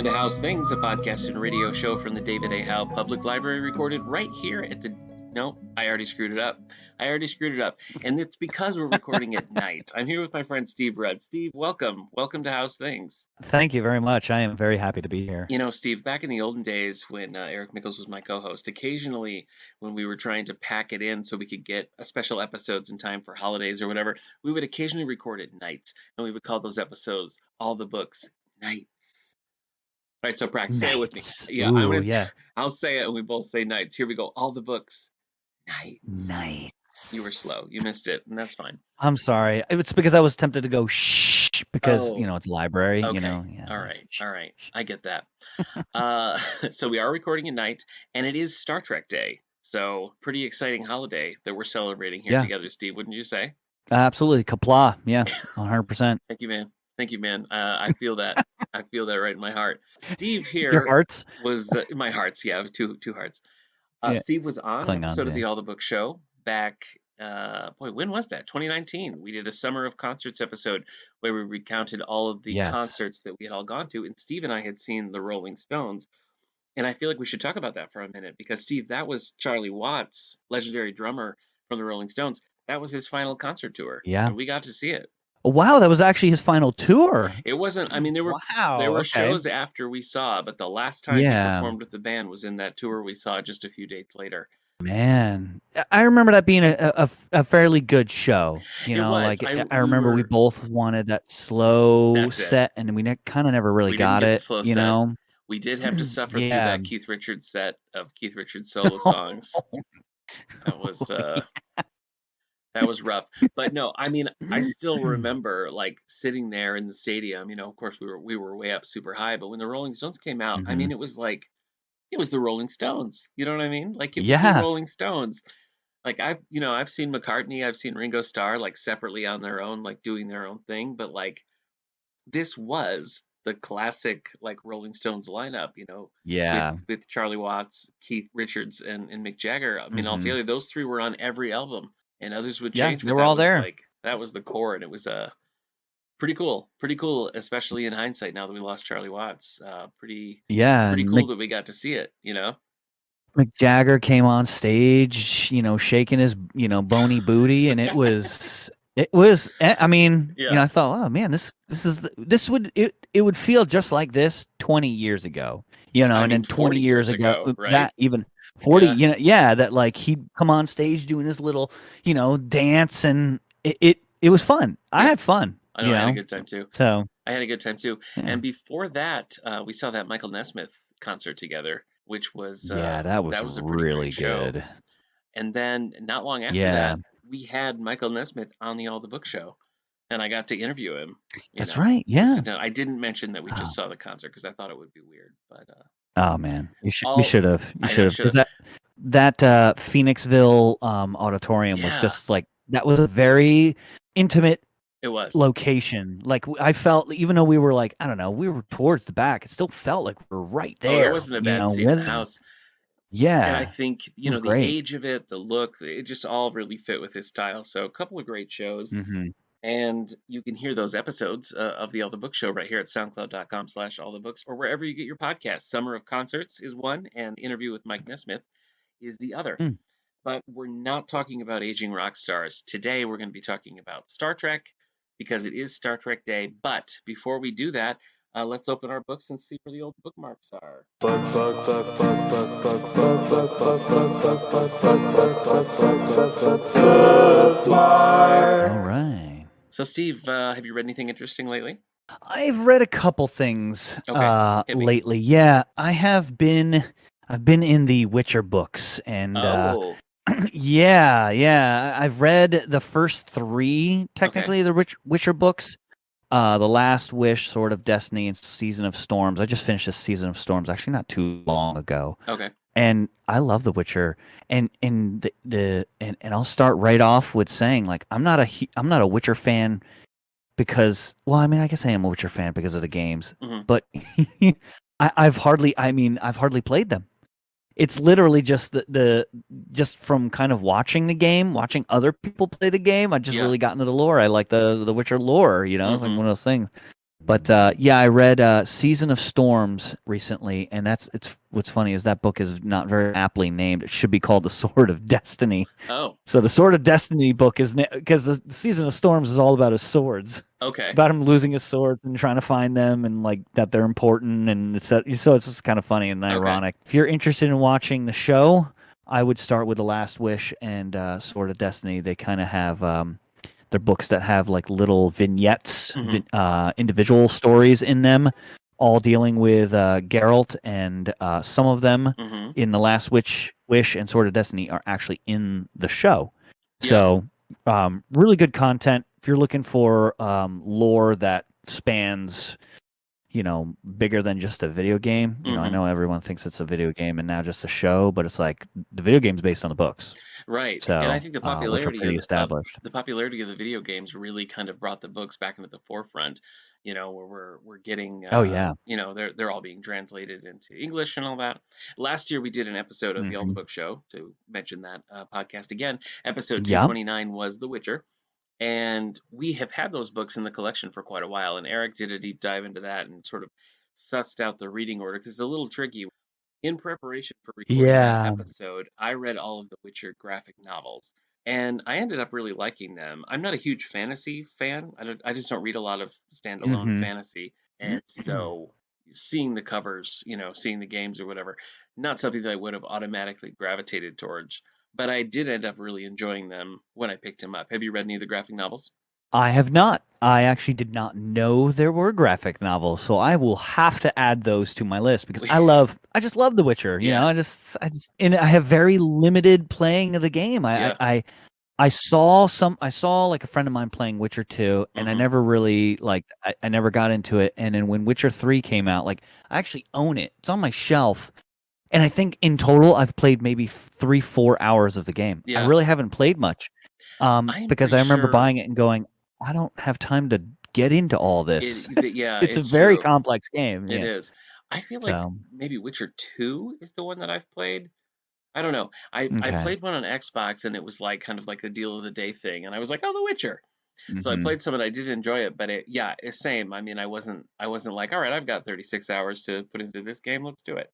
into Howe's Things, a podcast and radio show from the David A. Howe Public Library, recorded right here at the... No, I already screwed it up. And it's because we're recording at night. I'm here with my friend Steve Rudd. Steve, welcome. Welcome to Howe's Things. Thank you very much. I am very happy to be here. You know, Steve, back in the olden days when Eric Mickles was my co-host, occasionally when we were trying to pack it in so we could get a special episodes in time for holidays or whatever, we would occasionally record at nights, and we would call those episodes All the Books Nights. All right, so practice. Say it with me. Yeah, Ooh, I'll say it, and we both say nights. Here we go. All the books. Nights. You were slow. You missed it, and that's fine. I'm sorry. It's because I was tempted to go shh because it's a library. Okay. Yeah. All right. I get that. So we are recording at night, and it is Star Trek Day. So pretty exciting holiday that we're celebrating here together, Steve. Wouldn't you say? Absolutely. Kapla. Yeah. 100%. Thank you, man. I feel that. I feel that right in my heart. Steve here. Your hearts? Was my hearts. Yeah, two hearts. Steve was on an episode of the All the Books show back, when was that? 2019. We did a Summer of Concerts episode where we recounted all of the concerts that we had all gone to, and Steve and I had seen the Rolling Stones. And I feel like we should talk about that for a minute, because Steve, that was Charlie Watts, legendary drummer from the Rolling Stones. That was his final concert tour. Yeah. And we got to see it. Wow, that was actually his final tour. It wasn't. I mean, there were shows after we saw, but the last time he performed with the band was in that tour we saw just a few dates later. Man, I remember that being a fairly good show. I remember we both wanted that slow set, and we kind of never really got it. We did have to suffer through that Keith Richards set of Keith Richards solo songs. That was rough. But no, I mean, I still remember like sitting there in the stadium. Of course we were way up super high, but when the Rolling Stones came out, I mean, it was the Rolling Stones. You know what I mean? Like, it was the Rolling Stones. Like, I've seen McCartney, I've seen Ringo Starr, like, separately on their own, like, doing their own thing. But, like, this was the classic, like, Rolling Stones lineup, with Charlie Watts, Keith Richards, and Mick Jagger. I mean, altogether, those three were on every album, and others would change. They were all there. Like, that was the core, and it was pretty cool, especially in hindsight, now that we lost Charlie Watts. Pretty cool that we got to see it, Mick Jagger came on stage, shaking his, bony booty, and it was, I mean, I thought, oh man, it would feel just like this 20 years ago, and then 20 years ago, right? That even 40, that like he'd come on stage doing his little, dance, and it was fun. I had fun. I know, I had a good time too. I had a good time too. And before that, we saw that Michael Nesmith concert together, which was that was a really good. Show. And then not long after that, we had Michael Nesmith on the All the Book show, and I got to interview him. That's right. Yeah. I didn't mention that we just saw the concert because I thought it would be weird, but oh man, we should have. You should have. That Phoenixville auditorium was just like, that was a very intimate. It was location. Like, I felt, even though we were like, I don't know, we were towards the back, it still felt like we were right there. It wasn't a bad seat in the house. Yeah. And I think, the age of it, the look, it just all really fit with his style. So a couple of great shows. And you can hear those episodes of the All the Book show right here at soundcloud.com/allthebooks, or wherever you get your podcasts. Summer of Concerts is one, and Interview with Mike Nesmith is the other. But we're not talking about aging rock stars. Today, we're going to be talking about Star Trek, because it is Star Trek Day. But before we do that, let's open our books and see where the old bookmarks are. All right. So, Steve, have you read anything interesting lately? I've read a couple things lately. Yeah, I've been in the Witcher books, and I've read the first three, technically, the Witcher books. The Last Wish, Sword of Destiny, and Season of Storms. I just finished this Season of Storms actually not too long ago. Okay. And I love The Witcher, and I'll start right off with saying, like, I'm not a Witcher fan because, well, I mean, I guess I am a Witcher fan because of the games, but I've hardly played them. It's literally just just from kind of watching the game, watching other people play the game. I just really got into the lore. I like the Witcher lore, It's like one of those things. But yeah, I read Season of Storms recently, and it's what's funny is that book is not very aptly named. It should be called The Sword of Destiny. Oh, So the Sword of Destiny book is because the Season of Storms is all about his swords, okay. about him losing his swords and trying to find them, and like that they're important, and so it's just kind of funny and Okay. ironic. If you're interested in watching the show, I would start with The Last Wish and Sword of Destiny. They kind of have they're books that have like little vignettes, Hmm. individual stories in them, all dealing with Geralt, and some of them Hmm. in The Last Wish and Sword of Destiny are actually in the show. Yeah. So, really good content. If you're looking for lore that spans, bigger than just a video game. I Hmm. know everyone thinks it's a video game and now just a show, but it's like the video game's based on the books, Right. And I so think the which are popularity pretty established. of the video games really kind of brought the books back into the forefront, where we're getting Oh yeah. they're all being translated into English and all that. Last year we did an episode of the All the Hmm. Book Show, to mention that podcast again. Episode Yeah. 229 was The Witcher. And we have had those books in the collection for quite a while. And Eric did a deep dive into that and sort of sussed out the reading order because it's a little tricky. In preparation for recording that Yeah. episode, I read all of the Witcher graphic novels, and I ended up really liking them. I'm not a huge fantasy fan. I just don't read a lot of standalone Hmm. fantasy, and so seeing the covers, seeing the games or whatever, not something that I would have automatically gravitated towards. But I did end up really enjoying them when I picked them up. Have you read any of the graphic novels? I have not. I actually did not know there were graphic novels, so I will have to add those to my list because I just love The Witcher. Yeah. And I have very limited playing of the game. Yeah. I saw like a friend of mine playing Witcher 2, and I Hmm. never really like, I never got into it. And then when Witcher 3 came out, like I actually own it. It's on my shelf. And I think in total I've played maybe 3-4 hours of the game. I Yeah. really haven't played much. I am Because pretty I remember sure buying it and going, I don't have time to get into all this. yeah, It's a it's very true. complex game. It Yeah. is. I feel like So, maybe Witcher 2 is the one that I've played. I don't know. I okay. played one on Xbox and it was like kind of like the deal of the day thing, and I was like, "Oh, The Witcher." So I Hmm. played some and I did enjoy it, but yeah, it's same. I mean, I wasn't like, "All right, I've got 36 hours to put into this game. Let's do it."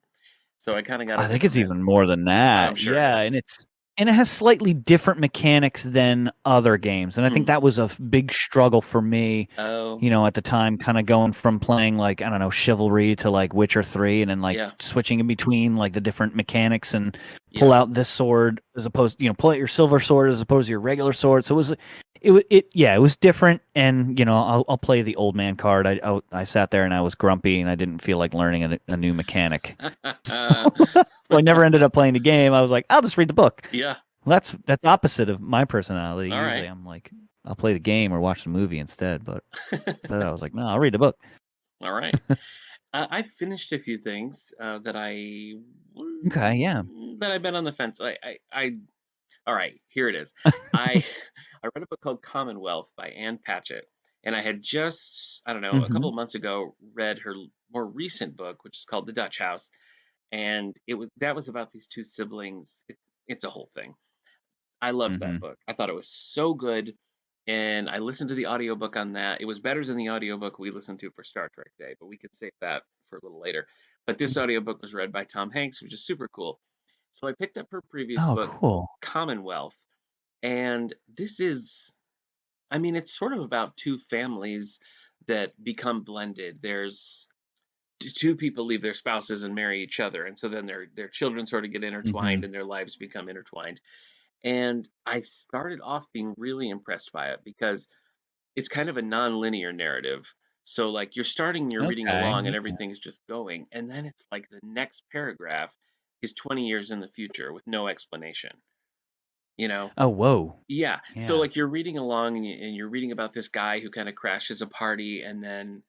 So I kind of got I away think from it's it. even more than I'm that. sure it Yeah, is. and it has slightly different mechanics than other games. And I think Hmm. that was a big struggle for me, Oh, at the time, kind of going from playing like, I don't know, Chivalry to like Witcher 3, and then like yeah. switching in between like the different mechanics, and pull Yeah. out this sword as opposed, pull out your silver sword as opposed to your regular sword. So it was different. And I'll play the old man card. I sat there and I was grumpy and I didn't feel like learning a new mechanic. So I never ended up playing the game. I was like, I'll just read the book. Yeah. Well, that's opposite of my personality. All Usually right. I'm like, I'll play the game or watch the movie instead. But instead I was like, no, I'll read the book. All right. I finished a few things Okay, yeah. that I've been on the fence. All right, here it is. I I read a book called Commonwealth by Anne Patchett, and I had just, I don't know, a couple Hmm. of months ago read her more recent book, which is called The Dutch House, and that was about these two siblings. It's a whole thing. I loved that Hmm. book. I thought it was so good. And I listened to the audiobook on that. It was better than the audiobook we listened to for Star Trek Day, but we could save that for a little later. But this audiobook was read by Tom Hanks, which is super cool. So I picked up her previous Oh, book, cool. Commonwealth. And I mean, it's sort of about two families that become blended. There's two people leave their spouses and marry each other. And so then their children sort of get Hmm. intertwined and their lives become intertwined. And I started off being really impressed by it because it's kind of a non-linear narrative. So like you're starting, you're reading Okay. along and Yeah. everything's just going, and then it's like the next paragraph is 20 years in the future with no explanation, you know? Oh, whoa. Yeah. So Yeah. like you're reading along and you're reading about this guy who kind of crashes a party and then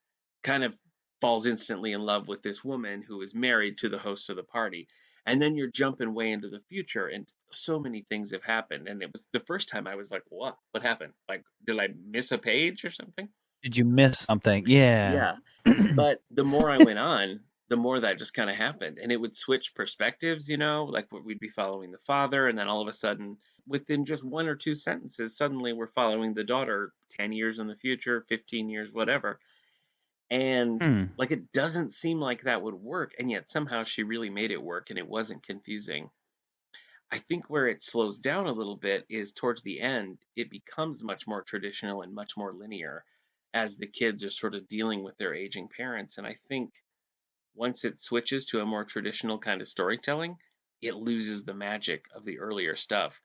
kind of falls instantly in love with this woman who is married to the host of the party. And then you're jumping way into the future and so many things have happened. And it was the first time I was like, what? What happened? Like, did I miss a page or something? Did you miss something? Yeah. Yeah. But the more I went on, the more that just kind of happened. And it would switch perspectives, like we'd be following the father, and then all of a sudden, within just one or two sentences, suddenly we're following the daughter 10 years in the future, 15 years, whatever. And Hmm. like it doesn't seem like that would work, and yet somehow she really made it work and it wasn't confusing. I think where it slows down a little bit is towards the end, it becomes much more traditional and much more linear as the kids are sort of dealing with their aging parents. And I think once it switches to a more traditional kind of storytelling, it loses the magic of the earlier stuff.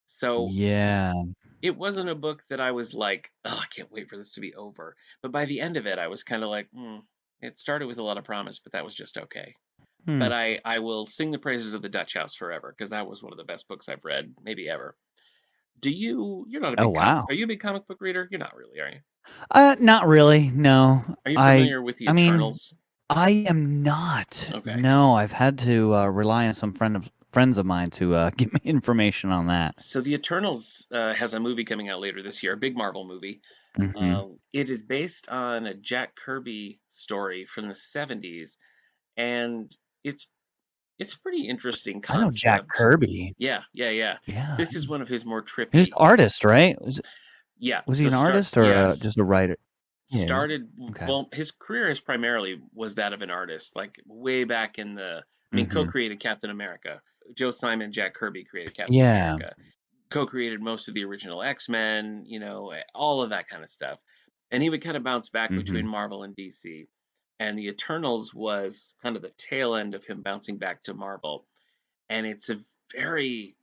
So Yeah. it wasn't a book that I was like, oh, I can't wait for this to be over. But by the end of it, I was kind of like, it started with a lot of promise, but that was just okay. Hmm. But I will sing the praises of the Dutch House forever because that was one of the best books I've read, maybe ever. You're not a Oh big wow. are you a big comic book reader? You're not really, are you? Not really. No. Are you I. familiar with the I mean, Eternals? I am not. Okay. No, I've had to rely on some friends of mine to give me information on that. So the Eternals has a movie coming out later this year, a big Marvel movie. Hmm. It is based on a Jack Kirby story from the 70s, and it's it's a pretty interesting I know Jack concept. Kirby. Yeah, yeah, yeah. Yeah. This is one of his more He's an trippy. artist, right? Yeah, Was he so an artist or yes. just a writer? Yeah. Started Okay. well, his career is primarily was that of an artist, like way back in Hmm. co-created Captain America. Joe Simon, Jack Kirby created Captain Yeah. America, co-created most of the original X-Men, all of that kind of stuff. And he would kind of bounce back between Hmm. Marvel and DC. And the Eternals was kind of the tail end of him bouncing back to Marvel. And very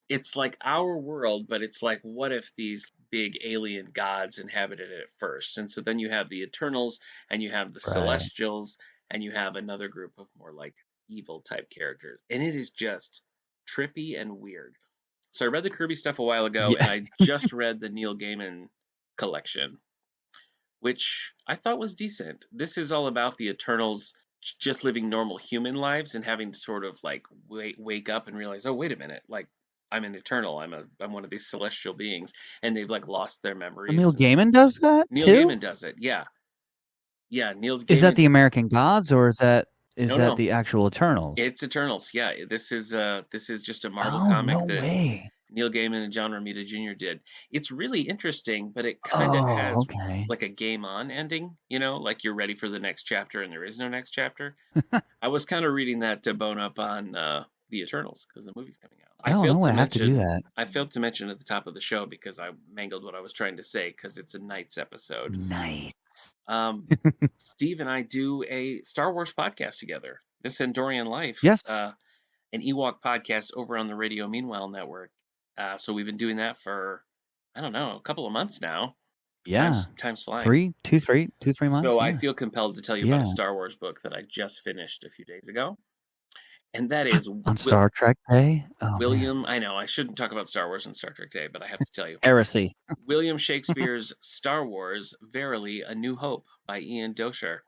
it's like our world, but it's like, what if these big alien gods inhabited it first? And so then you have the Eternals, and you have the Right. Celestials, and you have another group of more like evil type characters. And it is just trippy and weird. So I read the Kirby stuff a while ago, and Yeah. I just read the Neil Gaiman collection, which I thought was decent. This is all about the Eternals just living normal human lives and having to sort of like wake up and realize, oh, wait a minute, like I'm an Eternal. I'm one of these celestial beings, and they've like lost their Neil memories. Gaiman does that Neil too? Gaiman does it. Yeah. Yeah, Neil Is that Gaiman. the American Gods or is No, that no. the actual Eternals? It's Eternals. Yeah, this is just a Marvel Oh, comic no that way. Neil Gaiman and John Romita Jr. did. It's really interesting, but it kind of Oh, has okay. like a game on ending, like you're ready for the next chapter and there is no next chapter. I was kind of reading that to bone up on the Eternals because the movie's coming out. Oh, no way. I have to do that. I failed to mention at the top of the show because I mangled what I was trying to say because it's a Knights episode. Nice. Um, Steve and I do a Star Wars podcast together. This Endorian Life, Yes. an Ewok podcast over on the Radio Meanwhile network. So we've been doing that for I don't know a couple of months now. Yeah. Time's flying. 2, 3 months. So I Yeah. feel compelled to tell you about a Yeah. Star Wars book that I just finished a few days ago, and that is On Star Trek Day. Oh man. William. I know I shouldn't talk about Star Wars and Star Trek Day, but I have to tell you, Heresy. William Shakespeare's Star Wars: Verily a New Hope by Ian Dosher.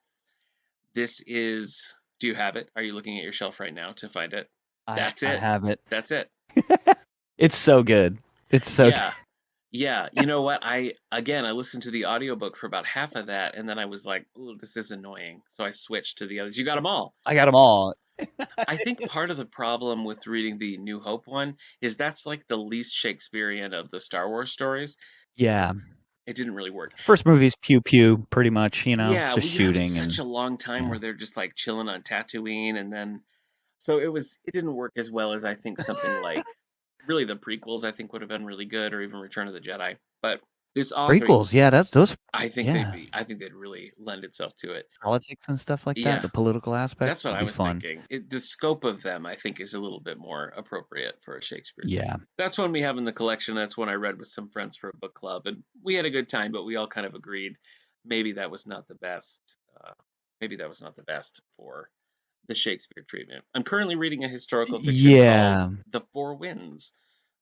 This is. Do you have it? Are you looking at your shelf right now to find it? That's I it. have it. That's it. It's so good. It's so good. Yeah. Yeah, you know what? I listened to the audiobook for about half of that, and then I was like, "Ooh, this is annoying." So I switched to the others. You got them all. I got them all. I think part of the problem with reading the New Hope one is that's like the least Shakespearean of the Star Wars stories. Yeah. It didn't really work. First movie's pew pew, pretty much. It's Yeah, just well, you have shooting such and a long time yeah. where they're just like chilling on Tatooine, and then so it didn't work as well as I think something like really the prequels I think would have been really good, or even Return of the Jedi. But this author, Prequels. Yeah, that's those. Yeah. I think they'd really lend itself to it. Politics and stuff like that. Yeah, The political aspect that's what would I be was fun. thinking. The scope of them, I think, is a little bit more appropriate for a Shakespeare thing. Yeah. That's one we have in the collection. That's one I read with some friends for a book club, and we had a good time. But we all kind of agreed maybe that was not the best. Uh, maybe that was not the best for the Shakespeare treatment. I'm currently reading a historical fiction called Yeah. The Four Winds,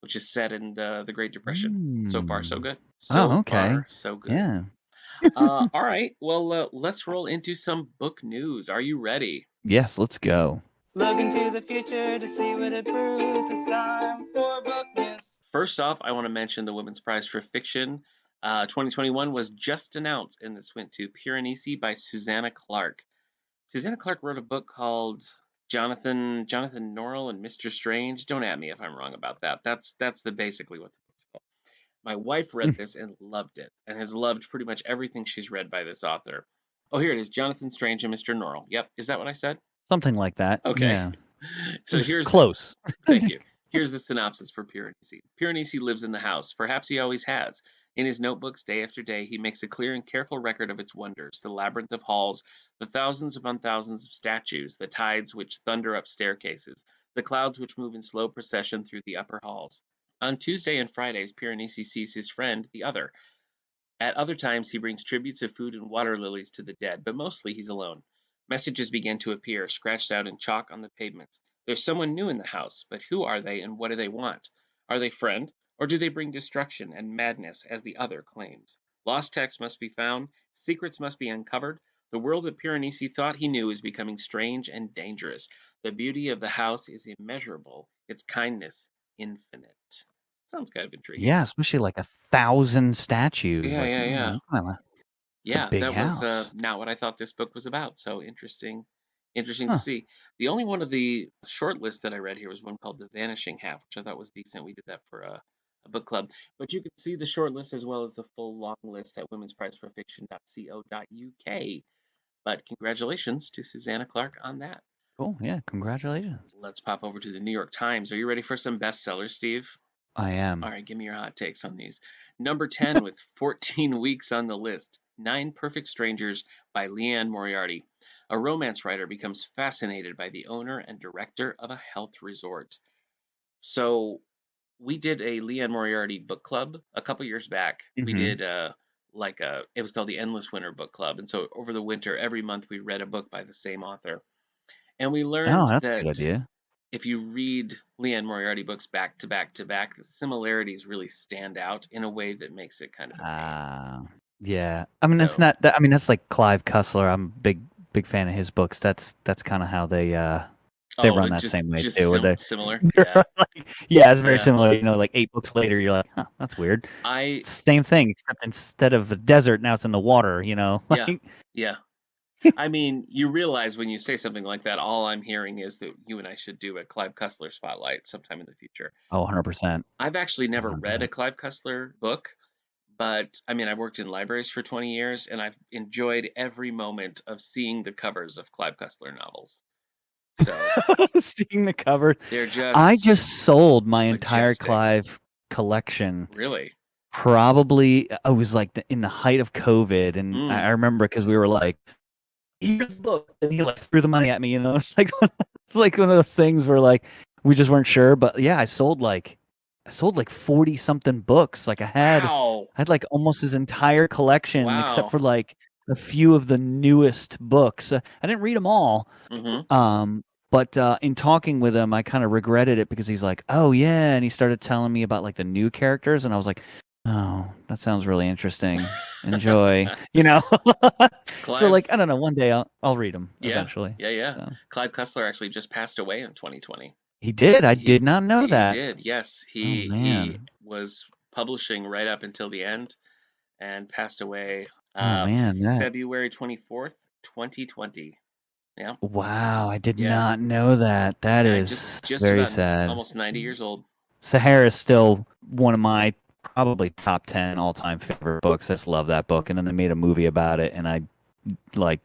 which is set in the Great Depression. So far, so Mm. good. Oh, So okay. far, so good. Yeah. All right. Well, let's roll into some book news. Are you ready? Yes, let's go. Look into the future to see what it proves. It's time for book news. First off, I want to mention the Women's Prize for Fiction. 2021 was just announced, and this went to Piranesi by Susanna Clark. Susanna Clark wrote a book called Jonathan Norrell and Mr. Strange. Don't at me if I'm wrong about that. That's basically what the book's called. My wife read this and loved it, and has loved pretty much everything she's read by this author. Oh, here it is. Jonathan Strange and Mr. Norrell. Yep. Is that what I said? Something like that. Okay. Yeah. So It's here's close. Thank you. Here's the synopsis for Piranesi. Piranesi lives in the house. Perhaps he always has. In his notebooks, day after day, he makes a clear and careful record of its wonders, the labyrinth of halls, the thousands upon thousands of statues, the tides which thunder up staircases, the clouds which move in slow procession through the upper halls. On Tuesday and Fridays, Piranesi sees his friend, the other. At other times, he brings tributes of food and water lilies to the dead, but mostly he's alone. Messages begin to appear, scratched out in chalk on the pavements. There's someone new in the house, but who are they and what do they want? Are they friend, or do they bring destruction and madness as the other claims? Lost texts must be found, secrets must be uncovered. The world that Piranesi thought he knew is becoming strange and dangerous. The beauty of the house is immeasurable, its kindness infinite. Sounds kind of intriguing. Yeah, especially like 1,000 statues. Yeah, Like, yeah, yeah. it's a Yeah, big that was house. not what I thought this book was about. So interesting to Huh. see. The only one of the short lists that I read here was one called The Vanishing Half, which I thought was decent. We did that for a book club. But you can see the short list as well as the full long list at womensprizeforfiction.co.uk. But congratulations to Susanna Clark on that. Cool. Yeah. Congratulations. Let's pop over to the New York Times. Are you ready for some bestsellers, Steve? I am. All right, give me your hot takes on these. Number 10 with 14 weeks on the list, Nine Perfect Strangers by Leanne Moriarty. A romance writer becomes fascinated by the owner and director of a health resort. So we did a Leanne Moriarty book club a couple years back. We Mm-hmm. did it was called the Endless Winter Book Club. And so over the winter, every month we read a book by the same author. And we Oh, learned that's a that good idea. if you read Leanne Moriarty books back to back to back, the similarities really stand out in a way that makes it kind of a pain. Yeah. I mean, it's So, not. I mean, that's like Clive Kessler. I'm a big fan of his books. That's kind of how they oh, run they're that just same way just too. Where similar. they're Yeah, like, yeah, it's very yeah. similar. You know, like 8 books later, you're like, huh, that's weird. I Same thing, except instead of the desert, now it's in the water. You know, yeah, like yeah. I mean, you realize when you say something like that, all I'm hearing is that you and I should do a Clive Cussler spotlight sometime in the future. oh, 100%. I've actually never read a 100%. Clive Cussler book, but I mean, I've worked in libraries for 20 years and I've enjoyed every moment of seeing the covers of Clive Cussler novels. So Seeing the cover, they're I just just sold my entire majestic. Clive collection. Really? Probably, I was like in the height of COVID, and I Mm. remember because we were like, "Here's the book," and he like threw the money at me. You know, it's like it's like one of those things where like we just weren't sure. But yeah, I sold like 40 something books. Like Wow. I had like almost his entire collection, except Wow. for like a few of the newest books. I didn't read them all. Mm-hmm. But in talking with him, I kind of regretted it because he's like, "Oh yeah," and he started telling me about like the new characters, and I was like, "Oh, that sounds really interesting. Enjoy," you know. So Clive, like, I don't know. One day I'll read them yeah, eventually. yeah. So, Clive Cussler actually just passed away in 2020. he did. I He did not know he that. did, yes. Oh He man. was publishing right up until the end and passed away Oh man. That. February 24th, 2020. Yeah, Wow. I did yeah. not know that. That Yeah, just is just very about sad. almost 90 years old. Sahara is still one of my probably top 10 all-time favorite books. I just love that book, and then they made a movie about it, and I like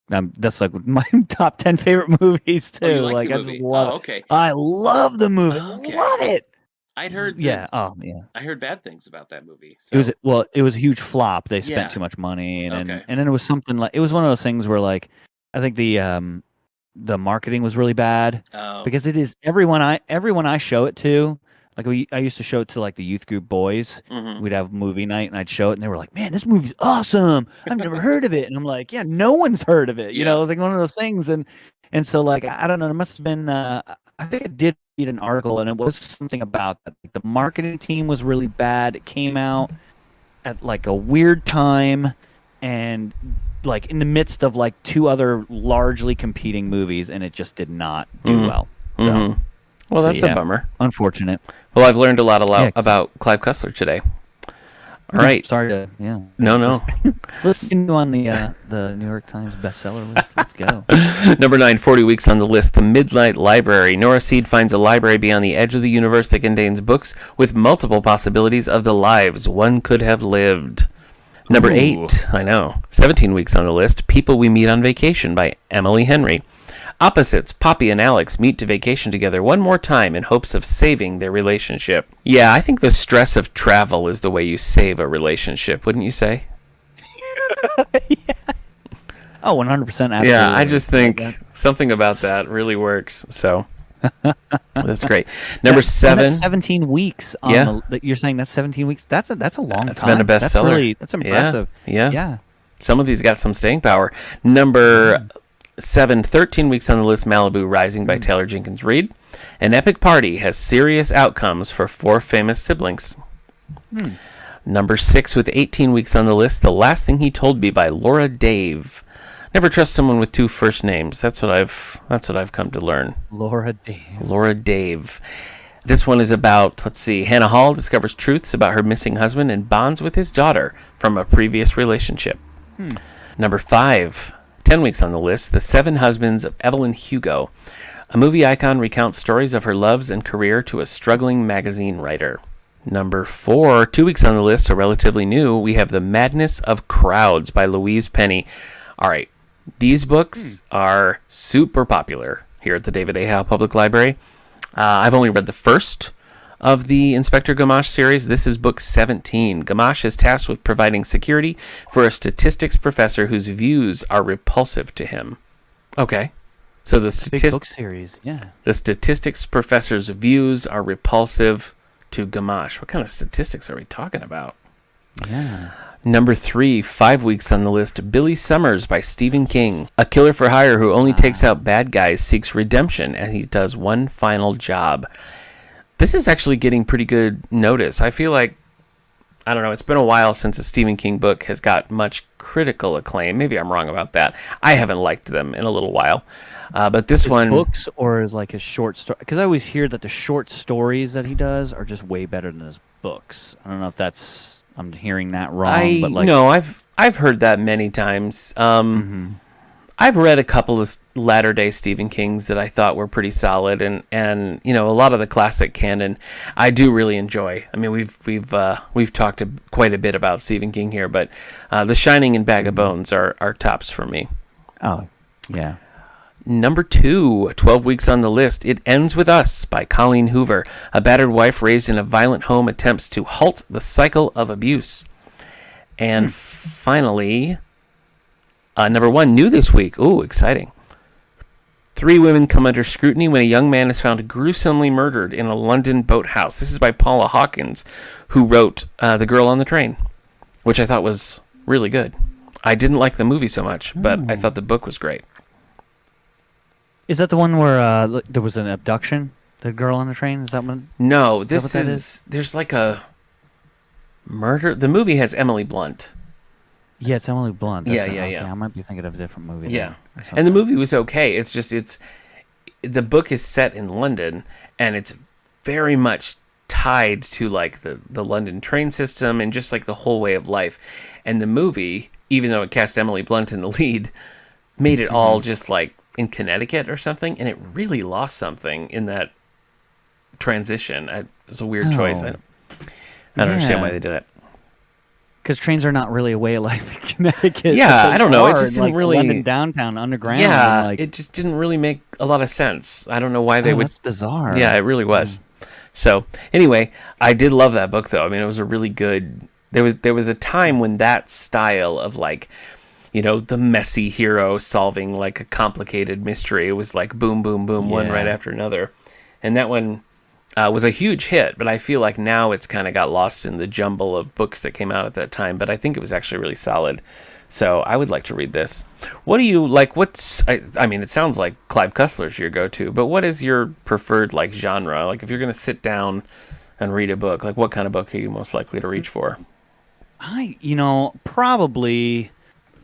that's like my top 10 favorite movies Oh, you too. like the Like I just movie? love Oh, it. okay. I love the movie. Okay. Love it. I'd heard Yeah. Oh yeah. I heard bad things about that movie. It was So, well. It was a huge flop. They spent yeah. too much money, Okay. and then it was something like it was one of those things where like I think the marketing was really bad Oh. because it is everyone I show it to. Like I used to show it to like the youth group boys. Mm-hmm. We'd have movie night and I'd show it and they were like, "Man, this movie's awesome. I've never heard of it." And I'm like, "Yeah, no one's heard of it." You Yeah. know, it's like one of those things. And so like I don't know. It must have been. I think I did read an article and it was something about that. Like, the marketing team was really bad. It came out at like a weird time and like in the midst of like two other largely competing movies, and it just did not do Mhm. well. So, Mhm. Well, that's a yeah, bummer. unfortunate. Well, I've learned a lot Yeah, 'cause- about Clive Cussler today. All right. Sorry to No. Listen on the New York Times bestseller list. Let's go. Number 9, 40 weeks on the list, The Midnight Library. Nora Seed finds a library beyond the edge of the universe that contains books with multiple possibilities of the lives one could have lived. Number Ooh. 8, I know, 17 weeks on the list, People We Meet on Vacation by Emily Henry. Opposites, Poppy and Alex, meet to vacation together one more time in hopes of saving their relationship. Yeah, I think the stress of travel is the way you save a relationship, wouldn't you say? Yeah. Oh, 100%. Absolutely. Yeah, I just think something about that really works. So that's great. Number 7. That's 17 weeks. You're saying that's 17 weeks. That's a long time. It's been a bestseller. That's impressive. Yeah. Some of these got some staying power. Number 7, 13 weeks on the list, Malibu Rising by Taylor Jenkins Reid. An epic party has serious outcomes for 4 famous siblings. Number 6, with 18 weeks on the list, The Last Thing He Told Me by Laura Dave. Never trust someone with 2 first names. That's what I've come to learn. Laura Dave. Laura Dave. This one is about, let's see, Hannah Hall discovers truths about her missing husband and bonds with his daughter from a previous relationship. Number 5, 10 weeks on the list, The 7 Husbands of Evelyn Hugo. A movie icon recounts stories of her loves and career to a struggling magazine writer. Number 4, 2 weeks on the list, so relatively new, we have The Madness of Crowds by Louise Penny. All right, these books are super popular here at the David A. Howe Public Library. I've only read the first of the Inspector Gamache series. This is book 17. Gamache is tasked with providing security for a statistics professor whose views are repulsive to him. Okay. So the Big book series, yeah. The statistics professor's views are repulsive to Gamache. What kind of statistics are we talking about? Yeah. Number 3, 5 weeks on the list, Billy Summers by Stephen King. A killer for hire who only takes out bad guys seeks redemption as he does one final job. This is actually getting pretty good notice. I feel like, I don't know, it's been a while since a Stephen King book has got much critical acclaim. Maybe I'm wrong about that. I haven't liked them in a little while. But this one... books or is like his short story? Because I always hear that the short stories that he does are just way better than his books. I don't know if that's... I'm hearing that wrong. But like... No, I've heard that many times. I've read a couple of latter-day Stephen Kings that I thought were pretty solid, and you know, a lot of the classic canon I do really enjoy. I mean, we've talked quite a bit about Stephen King here, but The Shining and Bag of Bones are tops for me. Oh, yeah. Number 2, 12 weeks on the list, It Ends With Us by Colleen Hoover. A battered wife raised in a violent home attempts to halt the cycle of abuse. And finally, number 1, new this week. Ooh, exciting. 3 women come under scrutiny when a young man is found gruesomely murdered in a London boathouse. This is by Paula Hawkins, who wrote The Girl on the Train, which I thought was really good. I didn't like the movie so much, but I thought the book was great. Is that the one where there was an abduction? The girl on the train? Is that one? No, this is there's like a murder. The movie has Emily Blunt. Yeah, it's Emily Blunt. Yeah. I might be thinking of a different movie. Yeah, and the movie was okay. It's just the book is set in London, and it's very much tied to like the London train system and just like the whole way of life. And the movie, even though it cast Emily Blunt in the lead, made it all just like in Connecticut or something, and it really lost something in that transition. It was a weird choice. I don't understand why they did it. Because trains are not really a way of life in Connecticut. Yeah, I don't know. It just didn't really... London downtown, underground. Yeah, it just didn't really make a lot of sense. I don't know why they would... That's bizarre. Yeah, it really was. So, anyway, I did love that book, though. I mean, it was a really good... There was a time when that style of, like, you know, the messy hero solving, like, a complicated mystery. It was like boom, boom, boom, one right after another. And that one... was a huge hit, but I feel like now it's kind of got lost in the jumble of books that came out at that time, but I think it was actually really solid. So I would like to read this. What do you like? I mean, it sounds like Clyde Kessler's your go-to, but what is your preferred like genre? Like if you're going to sit down and read a book, like what kind of book are you most likely to reach for?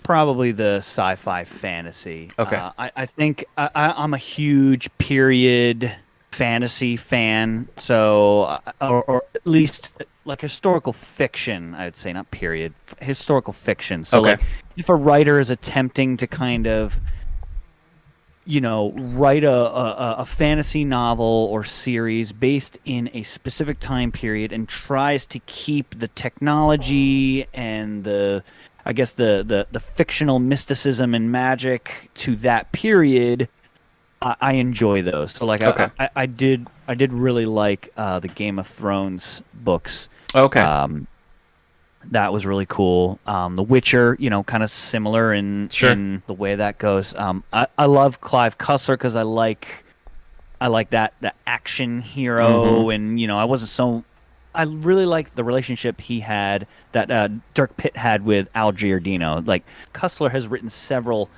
Probably the sci-fi fantasy. Okay. I think I'm a huge period fantasy fan, so or at least like historical fiction, I'd say, not period, historical fiction. So like if a writer is attempting to kind of write a fantasy novel or series based in a specific time period and tries to keep the technology and the fictional mysticism and magic to that period, I enjoy those. So like Okay. I did really like the Game of Thrones books. Okay. That was really cool. The Witcher, kind of similar in the way that goes. I love Clive Kessler because I like that the action hero, and I really like the relationship he had that Dirk Pitt had with Al Giardino. Like Kessler has written several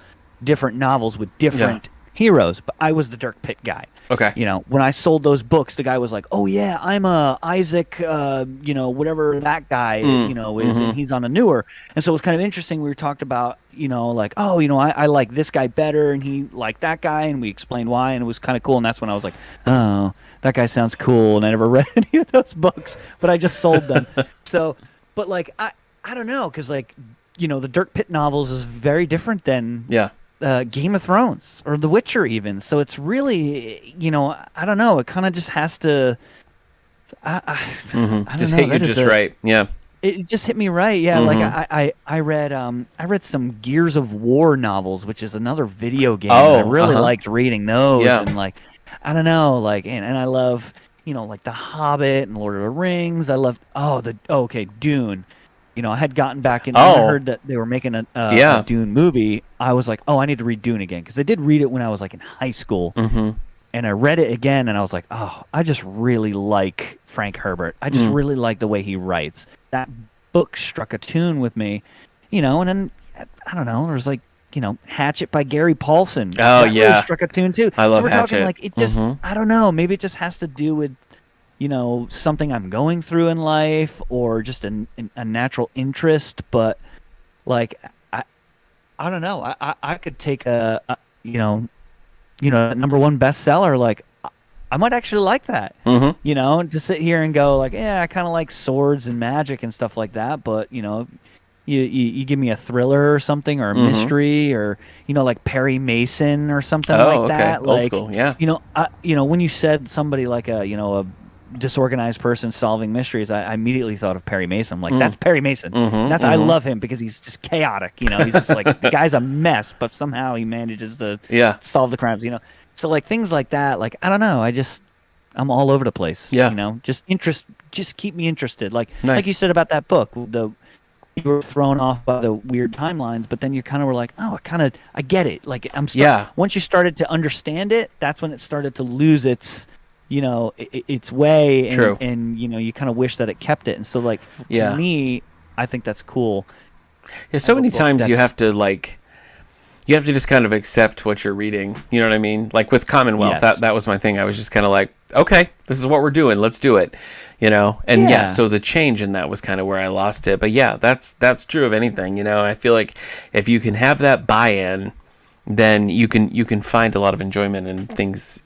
different novels with different heroes, but I was the Dirk Pitt guy. Okay. When I sold those books, the guy was like, "Oh yeah, I'm a Isaac, whatever that guy, is, and he's on a newer." And so it was kind of interesting. We talked about, I like this guy better, and he liked that guy, and we explained why, and it was kind of cool. And that's when I was like, "Oh, that guy sounds cool," and I never read any of those books, but I just sold them. So, but like, I don't know, because like, the Dirk Pitt novels is very different than Game of Thrones or The Witcher even. So it's really, I don't know. It kind of just has to. I don't just know. hit you just right. Yeah. It just hit me right. Yeah. Like I read some Gears of War novels, which is another video game. I really liked reading those. Yeah. And like, I don't know, like, and I love, like The Hobbit and Lord of the Rings. I loved, Dune. I had gotten back in. When I heard that they were making a Dune movie, I was like, I need to read Dune again, because I did read it when I was like in high school, and I read it again, and I was like, I just really like Frank Herbert. I just really like the way he writes. That book struck a tune with me, and then I don't know. There was like, Hatchet by Gary Paulson. Oh, that really struck a tune too. I love so we're Hatchet. talking like it just. I don't know. Maybe it just has to do with, something I'm going through in life, or just a natural interest. But like, I don't know. I could take a #1 bestseller. Like, I might actually like that. To sit here and go like, I kind of like swords and magic and stuff like that. But you give me a thriller or something, or a mystery, or like Perry Mason or something like that. Old Like, school. Yeah. When you said somebody like a disorganized person solving mysteries, I immediately thought of Perry Mason. I'm like, that's Perry Mason. I love him because he's just chaotic. He's just like, the guy's a mess, but somehow he manages to solve the crimes. So like things like that. Like, I don't know. I'm all over the place. Yeah. Just keep me interested. Like you said about that book, you were thrown off by the weird timelines, but then you kind of were like, I get it. Like, once you started to understand it, that's when it started to lose its way, and, True. and you kind of wish that it kept it. And so like, to me, I think that's cool. Yeah, so many times you have to just kind of accept what you're reading. You know what I mean? Like with Commonwealth, that was my thing. I was just kind of like, okay, this is what we're doing. Let's do it. And so the change in that was kind of where I lost it. But yeah, that's true of anything. I feel like if you can have that buy-in, then you can find a lot of enjoyment in things,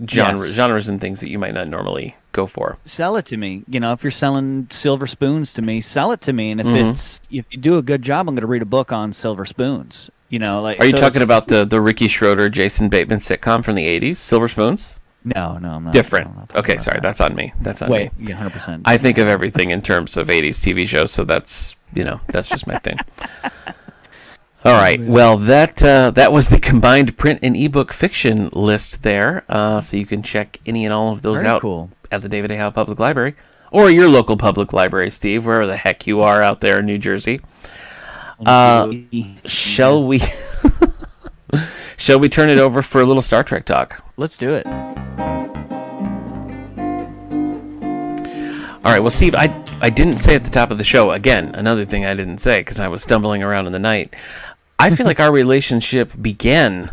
genres and things that you might not normally go for. Sell it to me. If you're selling silver spoons to me, sell it to me. And if you do a good job, I'm going to read a book on silver spoons. Are you talking about the Ricky Schroeder, Jason Bateman sitcom from the 80s, Silver Spoons? No, I'm not. Different. I'm not talking Okay, about sorry, that. that's on me. That's on me. Yeah, 100%. I think of everything in terms of 80s TV shows, so that's just my thing. All right. Well, that was the combined print and ebook fiction list there. So you can check any and all of those out at the David A. Howe Public Library, or your local public library, Steve, wherever the heck you are out there in New Jersey. Shall we turn it over for a little Star Trek talk? Let's do it. All right. Well, Steve, I didn't say at the top of the show, again, another thing I didn't say because I was stumbling around in the night. I feel like our relationship began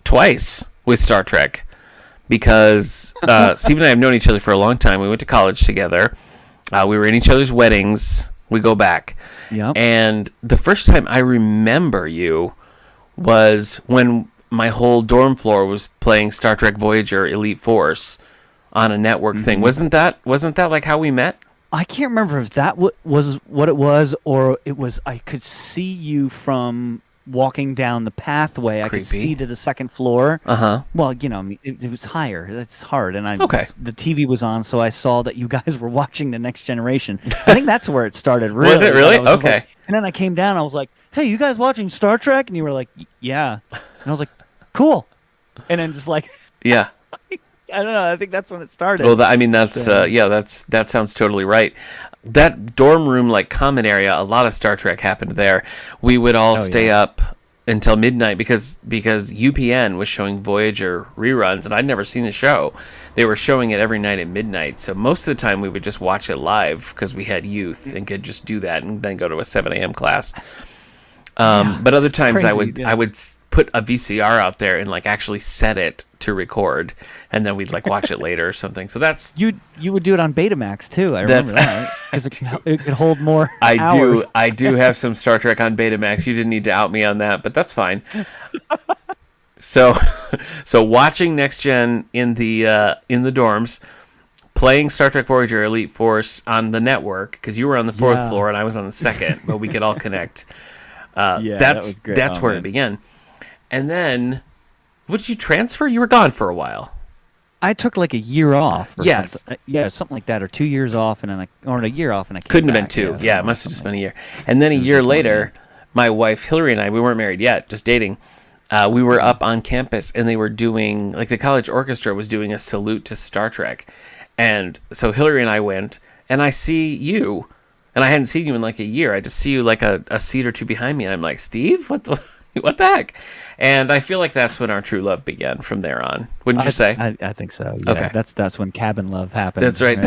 twice with Star Trek because Steve and I have known each other for a long time. We went to college together. We were in each other's weddings. We go back. Yep. And the first time I remember you was when my whole dorm floor was playing Star Trek Voyager Elite Force on a network thing. Wasn't that like how we met? I can't remember if that was what it was, or it was I could see you from walking down the pathway. I could see to the second floor. Well, you know, I mean, it was higher. That's hard. And the TV was on, so I saw that you guys were watching The Next Generation. I think that's where it started. Really. Was it really? Okay. Like, and then I came down. I was like, "Hey, you guys watching Star Trek?" And you were like, "Yeah." And I was like, "Cool." And then just like, yeah. I don't know. I think that's when it started. Well, I mean, that's that sounds totally right. That dorm room like common area, a lot of Star Trek happened there. We would all stay up until midnight because UPN was showing Voyager reruns, and I'd never seen the show. They were showing it every night at midnight, so most of the time we would just watch it live because we had youth and could just do that and then go to a 7 a.m. class. But other times I would put a VCR out there and like actually set it to record, and then we'd like watch it later or something. So that's you would do it on Betamax too. I remember that because it could hold more. I do have some Star Trek on Betamax. You didn't need to out me on that, but that's fine. So watching Next Gen in the dorms, playing Star Trek Voyager Elite Force on the network because you were on the fourth floor and I was on the second, but we could all connect. That was great. That's where it began. And then, would you transfer? You were gone for a while. I took like a year off. Yes. Something like that, or 2 years off, and then a year off, and I came couldn't back. have been two. Yeah, it must have just been a year. And then a year later, my wife Hillary and I, we weren't married yet, just dating. We were up on campus, and they were doing like the college orchestra was doing a salute to Star Trek, and so Hillary and I went, and I see you, and I hadn't seen you in like a year. I just see you like a seat or two behind me, and I'm like, Steve, what the heck? And I feel like that's when our true love began from there on. Wouldn't you say? I think so. Yeah. Okay. That's when cabin love happened. That's right.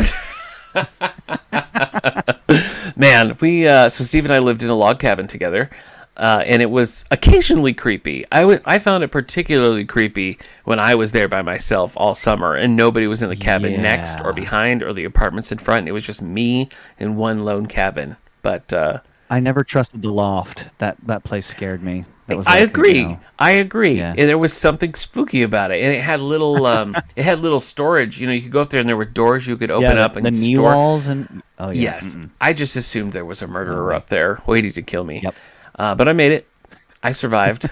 Man, so Steve and I lived in a log cabin together, and it was occasionally creepy. I found it particularly creepy when I was there by myself all summer, and nobody was in the cabin next or behind or the apartments in front. It was just me in one lone cabin. But I never trusted the loft. That place scared me. I agree. Yeah. And there was something spooky about it, and it had little storage. You know, you could go up there, and there were doors you could open up and the knee store. walls and yes. I just assumed there was a murderer up there waiting to kill me. Yep. But I made it. I survived.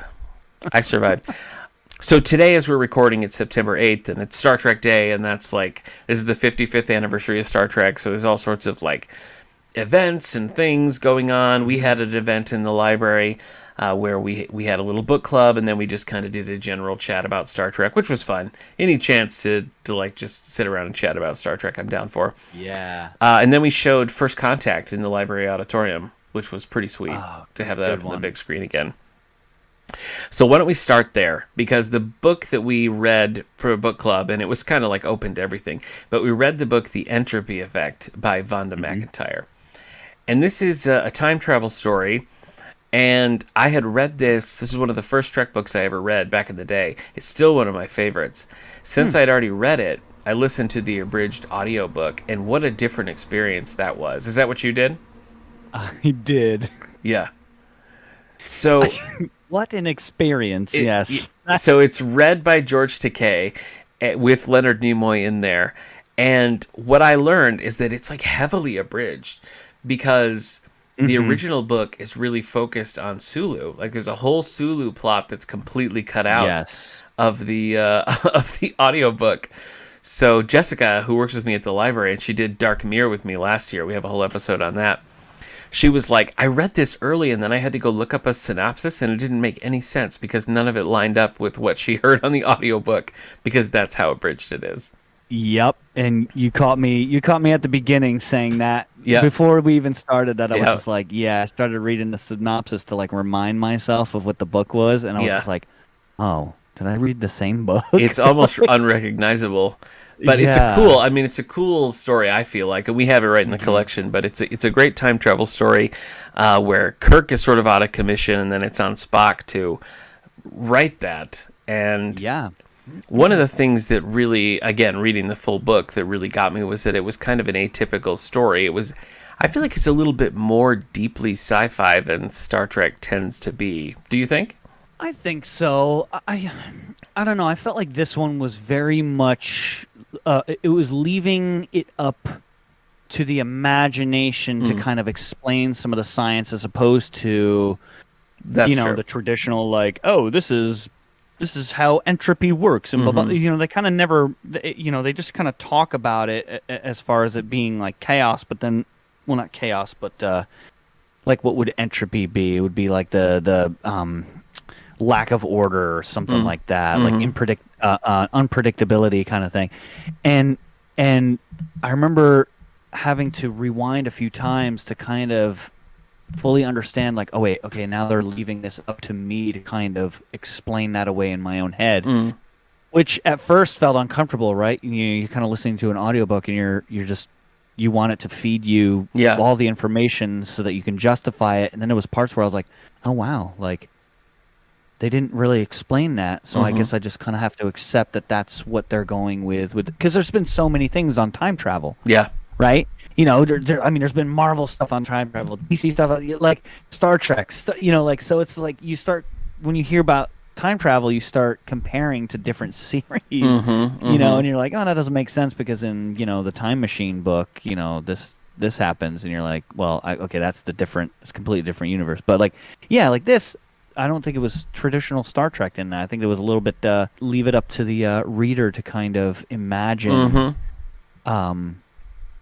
So today, as we're recording, it's September 8th, and it's Star Trek Day, and this is the 55th anniversary of Star Trek. So there's all sorts of like events and things going on. We had an event in the library where we had a little book club, and then we just kind of did a general chat about Star Trek, which was fun. Any chance to like just sit around and chat about Star Trek, I'm down for. Yeah. And then we showed First Contact in the library auditorium, which was pretty sweet to have that up on the big screen again. So why don't we start there? Because the book that we read for a book club, and it was kind of like open to everything, but we read the book The Entropy Effect by Vonda McIntyre. And this is a time travel story. And I had read this. This is one of the first Trek books I ever read back in the day. It's still one of my favorites. Since I'd already read it, I listened to the abridged audiobook, and what a different experience that was. Is that what you did? I did. Yeah. So what an experience, yes. So it's read by George Takei with Leonard Nimoy in there. And what I learned is that it's like heavily abridged because the original book is really focused on Sulu. Like there's a whole Sulu plot that's completely cut out of the audiobook. So Jessica, who works with me at the library, and she did Dark Mirror with me last year. We have a whole episode on that. She was like, I read this early, and then I had to go look up a synopsis, and it didn't make any sense because none of it lined up with what she heard on the audiobook, because that's how abridged it is. Yep, and you caught me at the beginning saying that. Before we even started that, I was just like, I started reading the synopsis to like remind myself of what the book was, and I was just like, oh, did I read the same book? It's almost unrecognizable. But it's a cool story, I feel like, and we have it right in the collection, but it's a great time travel story where Kirk is sort of out of commission, and then it's on Spock to write that. And one of the things that really, again, reading the full book that really got me was that it was kind of an atypical story. I feel like it's a little bit more deeply sci-fi than Star Trek tends to be. Do you think? I think so. I don't know. I felt like this one was very much... it was leaving it up to the imagination to kind of explain some of the science as opposed to That's true. the traditional like, oh, this is how entropy works, and blah, blah. They kind of never, they just kind of talk about it as far as it being like chaos, but then, well, not chaos, but like what would entropy be? It would be like the lack of order or something like that, like unpredictability kind of thing, and I remember having to rewind a few times to kind of fully understand, like, oh wait, okay, now they're leaving this up to me to kind of explain that away in my own head, which at first felt uncomfortable, right? You're kind of listening to an audiobook and you're just, you want it to feed you all the information so that you can justify it, and then there was parts where I was like, oh wow, like they didn't really explain that, so I guess I just kind of have to accept that that's what they're going with, because there's been so many things on time travel. Yeah. Right? There's been Marvel stuff on time travel, DC stuff, like Star Trek, so it's like you start, when you hear about time travel, you start comparing to different series, and you're like, oh, that doesn't make sense because in, the Time Machine book, this happens, and you're like, well, that's it's completely different universe. But like this, I don't think it was traditional Star Trek in that. I think it was a little bit leave it up to the reader to kind of imagine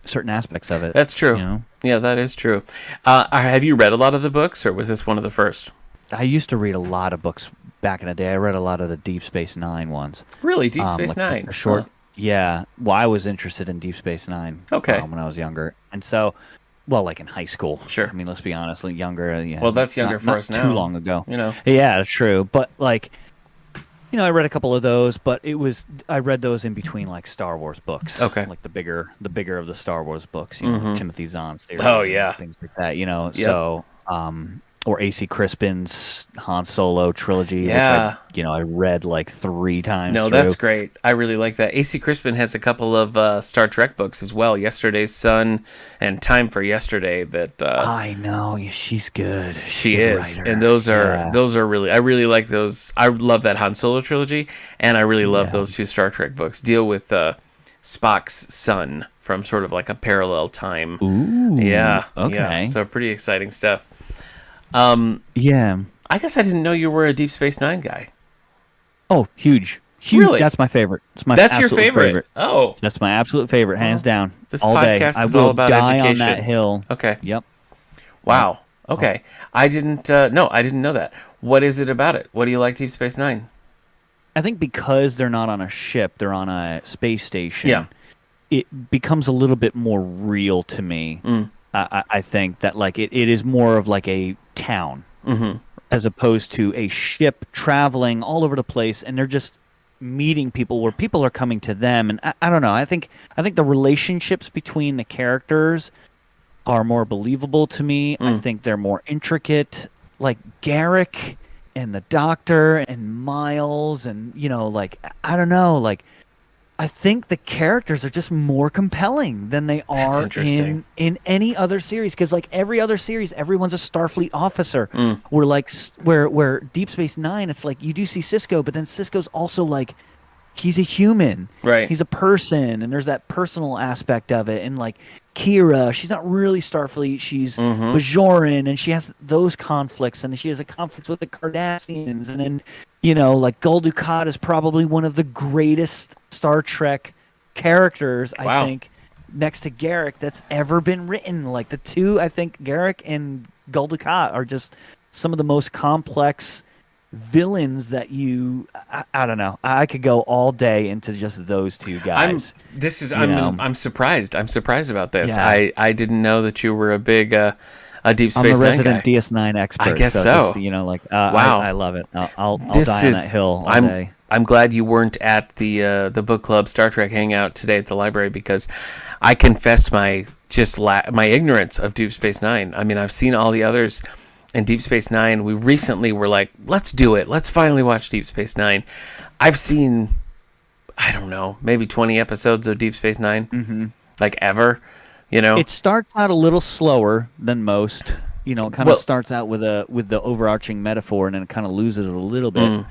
certain aspects of it. That's true. Yeah, that is true. Have you read a lot of the books, or was this one of the first? I used to read a lot of books back in the day. I read a lot of the Deep Space Nine ones. Really? Deep Space Nine? Short. Yeah. Well, I was interested in Deep Space Nine when I was younger. And so, well, like in high school. Sure. I mean, let's be honest, like younger. Well, that's younger for us now. Too long ago. Yeah, that's true. But like, I read a couple of those, but I read those in between like Star Wars books. Okay. Like the bigger of the Star Wars books, Timothy Zahn's theory. Oh yeah. Things like that, So, or A.C. Crispin's Han Solo trilogy, which I read like 3 times. No, that's great. I really like that. A.C. Crispin has a couple of Star Trek books as well. Yesterday's Sun and Time for Yesterday. That I know, she's good. She is, writer. And those are really. I really like those. I love that Han Solo trilogy, and I really love those 2 Star Trek books. Deal with Spock's son from sort of like a parallel time. Ooh. Yeah. Okay. Yeah, so pretty exciting stuff. Yeah. I guess I didn't know you were a Deep Space Nine guy. Oh, huge. Really? That's my favorite. That's your favorite. Oh, that's my absolute favorite, hands down. This all day. podcast I is will all about die education. on that hill. Okay. Yep. Wow. Okay. I didn't. No, I didn't know that. What is it about it? What do you like Deep Space Nine? I think because they're not on a ship, they're on a space station. Yeah. It becomes a little bit more real to me. I think that like it is more of like a town as opposed to a ship traveling all over the place, and they're just meeting people where people are coming to them. And I don't know. I think the relationships between the characters are more believable to me. I think they're more intricate. Like Garrick and the Doctor and Miles, and like I don't know, like. I think the characters are just more compelling than they are in any other series. Because like every other series, everyone's a Starfleet officer. Where like where Deep Space Nine, it's like you do see Sisko, but then Sisko's also like he's a human, right? He's a person, and there's that personal aspect of it. And like Kira, she's not really Starfleet. She's Bajoran, and she has those conflicts, and she has a conflict with the Cardassians, and then. Like Gul Dukat is probably one of the greatest Star Trek characters, I think, next to Garrick, that's ever been written. Like the two, I think Garrick and Gul Dukat are just some of the most complex villains that I don't know. I could go all day into just those 2 guys. I'm surprised. I'm surprised about this. Yeah. I didn't know that you were a big a Deep Space Nine I'm a resident guy. DS9 expert. I guess so. Just, wow. I love it. I'll die on that hill all day. I'm glad you weren't at the book club Star Trek hangout today at the library, because I confessed my ignorance of Deep Space Nine. I mean, I've seen all the others, and Deep Space Nine, we recently were like, let's do it. Let's finally watch Deep Space Nine. I've seen, I don't know, maybe 20 episodes of Deep Space Nine, like ever. It starts out a little slower than most. It kind of starts out with the overarching metaphor, and then it kind of loses it a little bit.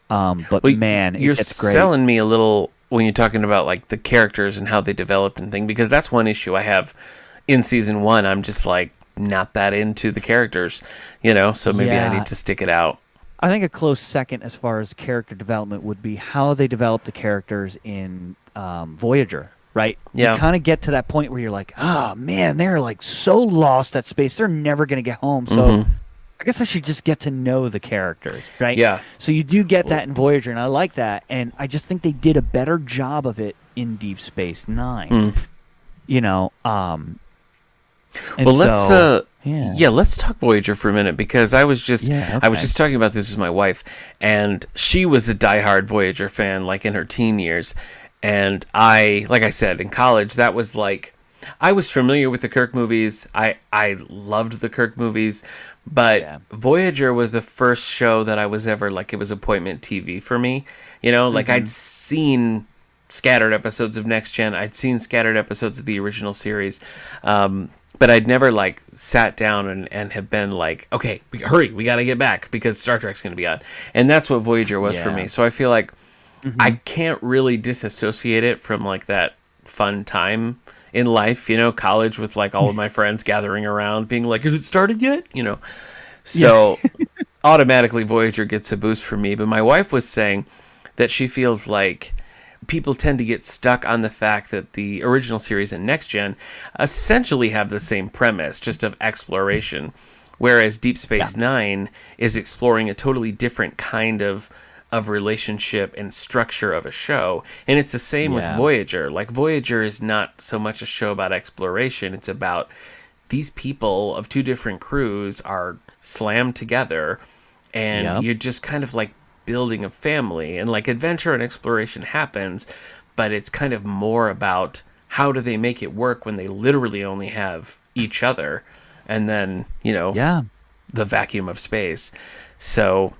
But man, it gets great. You're selling me a little when you're talking about like the characters and how they developed and thing, because that's one issue I have in season 1. I'm just like, not that into the characters, so maybe I need to stick it out. I think a close second as far as character development would be how they develop the characters in Voyager, right? Yeah. You kind of get to that point where you're like, oh, man, they're like so lost at space. They're never going to get home. So I guess I should just get to know the characters, right? Yeah. So you do get that in Voyager, and I like that. And I just think they did a better job of it in Deep Space Nine. Let's talk Voyager for a minute, because I was just talking about this with my wife, and she was a diehard Voyager fan, like in her teen years, and like I said, in college, that was like, I was familiar with the Kirk movies. I loved the Kirk movies, but Voyager was the first show that I was ever like, it was appointment TV for me. Like I'd seen scattered episodes of Next Gen. I'd seen scattered episodes of the original series. But I'd never like sat down and have been like, okay, hurry, we got to get back because Star Trek's going to be on. And that's what Voyager was for me. So I feel like I can't really disassociate it from like that fun time in life, college with like all of my friends gathering around being like, has it started yet? So automatically Voyager gets a boost for me. But my wife was saying that she feels like people tend to get stuck on the fact that the original series and Next Gen essentially have the same premise, just of exploration, whereas Deep Space Nine is exploring a totally different kind of relationship and structure of a show. And it's the same with Voyager. Like, Voyager is not so much a show about exploration, it's about these people of two different crews are slammed together, and you're just kind of like building a family, and like adventure and exploration happens, but it's kind of more about how do they make it work when they literally only have each other, and then the vacuum of space. So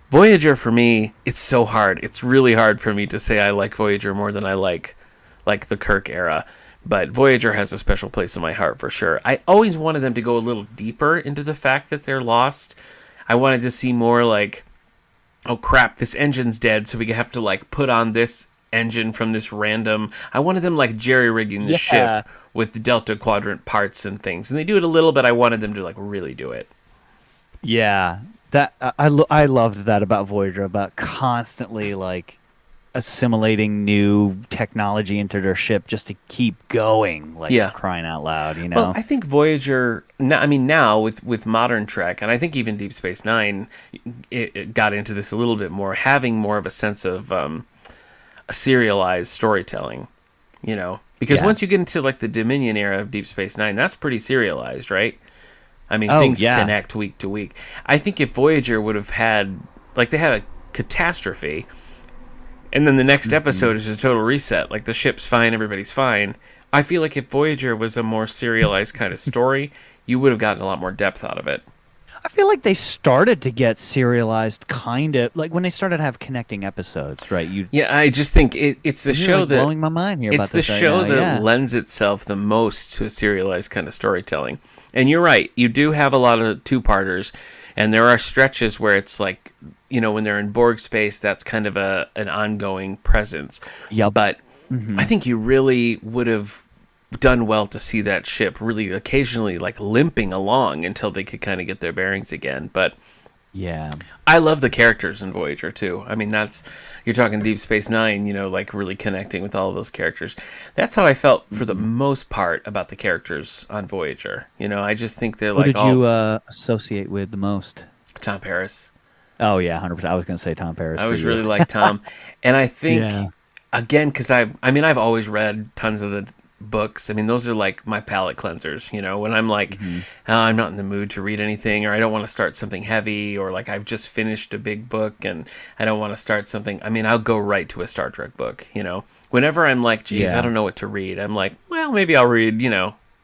Voyager for me, it's so hard. It's really hard for me to say I like Voyager more than I like the Kirk era, but Voyager has a special place in my heart for sure. I always wanted them to go a little deeper into the fact that they're lost. I wanted to see more like, oh crap, this engine's dead, so we have to like put on this engine from this random. I wanted them like jerry-rigging the ship with the Delta Quadrant parts and things, and they do it a little bit. I wanted them to like really do it. Yeah, that I loved that about Voyager, about constantly like assimilating new technology into their ship just to keep going, like crying out loud, Well, I think Voyager, now with modern Trek, and I think even Deep Space Nine, it got into this a little bit more, having more of a sense of a serialized storytelling, because once you get into like the Dominion era of Deep Space Nine, that's pretty serialized, right? Things connect week to week. I think if Voyager would have had, like, they had a catastrophe, and then the next episode is a total reset. Like, the ship's fine, everybody's fine. I feel like if Voyager was a more serialized kind of story, you would have gotten a lot more depth out of it. I feel like they started to get serialized, kind of like when they started to have connecting episodes, right? I just think it's the show that blowing my mind here. It's about the this show right now. that lends itself the most to a serialized kind of storytelling. And you're right, you do have a lot of two-parters, and there are stretches where it's like, when they're in Borg space, that's kind of an ongoing presence. Yep. But I think you really would have done well to see that ship really occasionally like limping along until they could kind of get their bearings again. But I love the characters in Voyager too. You're talking Deep Space Nine, like really connecting with all of those characters. That's how I felt for the most part about the characters on Voyager. I just think they're like. Who did you associate with the most? Tom Paris. Oh yeah, 100%. I was going to say Tom Paris. I always really liked Tom, and I think again because I've always read tons of the books. Those are like my palate cleansers, when I'm like, oh, I'm not in the mood to read anything, or I don't want to start something heavy, or like I've just finished a big book and I don't want to start something. I'll go right to a Star Trek book, whenever I'm like, geez, I don't know what to read. I'm like, well, maybe I'll read,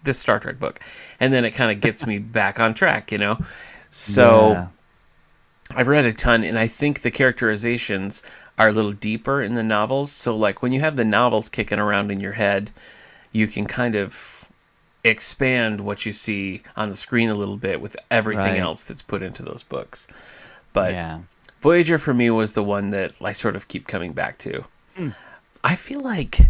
this Star Trek book. And then it kind of gets me back on track, So I've read a ton, and I think the characterizations are a little deeper in the novels. So like when you have the novels kicking around in your head, you can kind of expand what you see on the screen a little bit with everything else that's put into those books. But Voyager for me was the one that I sort of keep coming back to. I feel like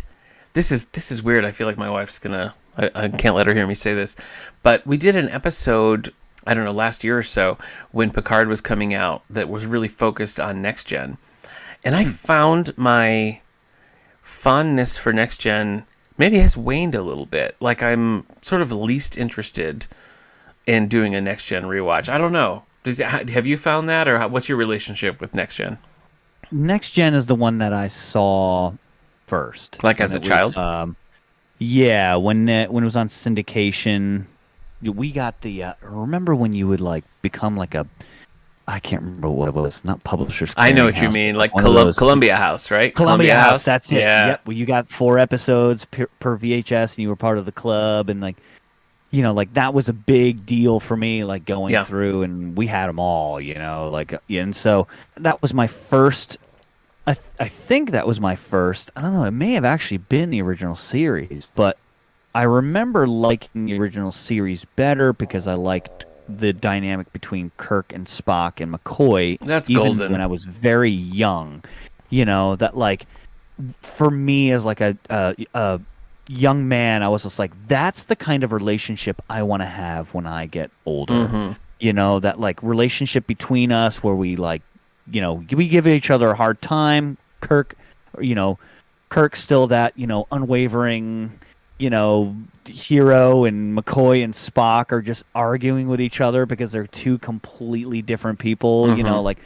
this is weird. I feel like my wife's gonna I can't let her hear me say this, but we did an episode, I don't know, last year or so, when Picard was coming out, that was really focused on Next Gen. And I found my fondness for Next Gen maybe has waned a little bit. Like, I'm sort of least interested in doing a Next Gen rewatch. I don't know. Have you found that, or what's your relationship with Next Gen? Next Gen is the one that I saw first. Like as a child? Yeah, when it was on syndication, we got the. Remember when you would like become like a. I can't remember what it was. Not Publishers. I know what you Clearinghouse, mean, but like one of those- Columbia House, right? Columbia House. That's it. Yeah. Yep. Well, you got 4 episodes per VHS, and you were part of the club, and like, you know, like that was a big deal for me. Like going Yeah. through, and we had them all. You know, like, and so that was my first. I think that was my first. I don't know. It may have actually been the original series, but I remember liking the original series better because I liked the dynamic between Kirk and Spock and McCoy. That's even golden. when I was very young. You know, that like for me as like a young man, I was just like, that's the kind of relationship I want to have when I get older. Mm-hmm. You know, that like relationship between us where we like, you know, we give each other a hard time. Kirk's still that, you know, unwavering, you know, hero, and McCoy and Spock are just arguing with each other because they're two completely different people. Mm-hmm. You know, like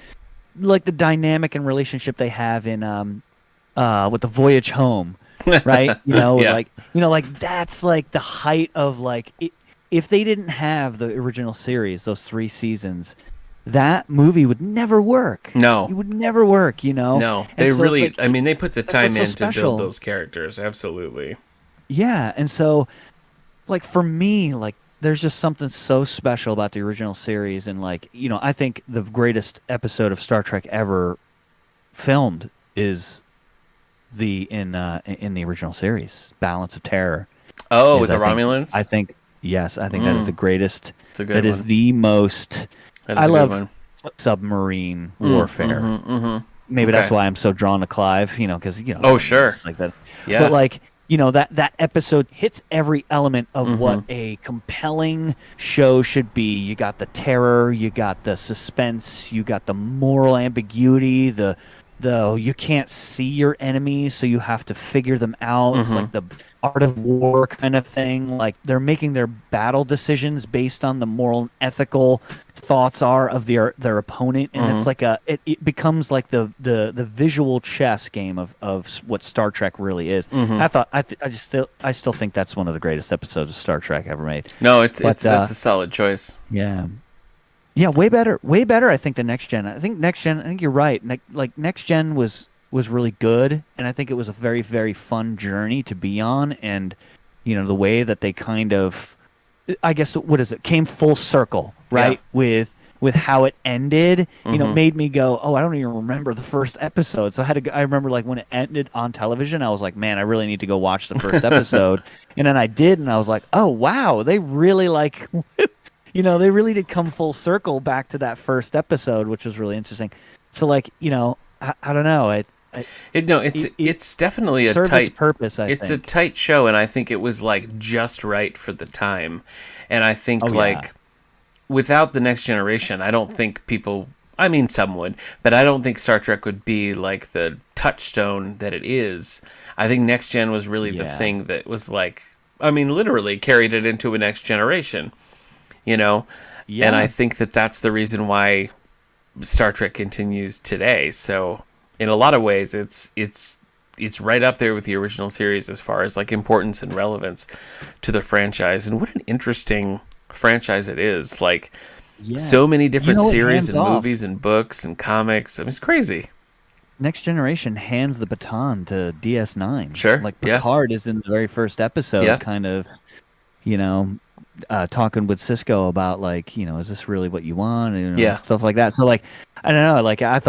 the dynamic and relationship they have in with the Voyage Home, right? You know, Yeah. like, you know, like that's like the height of like if they didn't have the original series, those 3 seasons, that movie would never work. No. It would never work, you know? No, And they so it's really, like, I mean, they put the that's time what's in so to special. build those characters. Absolutely. Yeah, and so, like, for me, like, there's just something so special about the original series, and, like, you know, I think the greatest episode of Star Trek ever filmed is in the original series, Balance of Terror. Oh, is, with the I think- Romulans? I think, yes, I think that is the greatest. It's a good That one. is the most. That is I a love good one. submarine warfare. Mm-hmm. Maybe that's Okay. why I'm so drawn to Clive, you know, because, you know. Oh, sure. it's like that. Yeah. But, like, you know, that episode hits every element of Mm-hmm. what a compelling show should be. You got the terror, you got the suspense, you got the moral ambiguity, the you can't see your enemies, so you have to figure them out. It's Mm-hmm. like the art of war kind of thing. Like, they're making their battle decisions based on the moral and ethical thoughts are of their opponent, and Mm-hmm. it's like it becomes like the visual chess game of what Star Trek really is. Mm-hmm. I still think that's one of the greatest episodes of Star Trek ever made. No, But, that's a solid choice. Yeah, way better. I think than Next Gen. I think you're right. Next Gen was really good, and I think it was a very, very fun journey to be on. And you know, the way that they kind of, I guess, what is it, came full circle, right? Yeah. With how it ended, you know, Mhm. made me go, oh, I don't even remember the first episode. So I remember like when it ended on television, I was like, man, I really need to go watch the first episode. And then I did, and I was like, oh wow, they really like. You know, they really did come full circle back to that first episode, which was really interesting. So, like, you know, I don't know. It's definitely a served tight its purpose, I It's think. a tight show, and I think it was like just right for the time. And I think Oh, yeah. like without the Next Generation, I don't think people. I mean, some would, but I don't think Star Trek would be like the touchstone that it is. I think Next Gen was really the Yeah. thing that was like, I mean, literally carried it into a Next Generation. You know, Yeah. and I think that that's the reason why Star Trek continues today. So in a lot of ways, it's right up there with the original series as far as like importance and relevance to the franchise. And what an interesting franchise it is! Like Yeah. so many different You know, it series hands and off. movies and books and comics. I mean, it's crazy. Next Generation hands the baton to DS9. Sure, Like, yeah. Picard is in the very first episode, Yeah. kind of, you know, talking with Cisco about, like, you know, is this really what you want? And, Yeah. stuff like that. So, like, I don't know. Like, I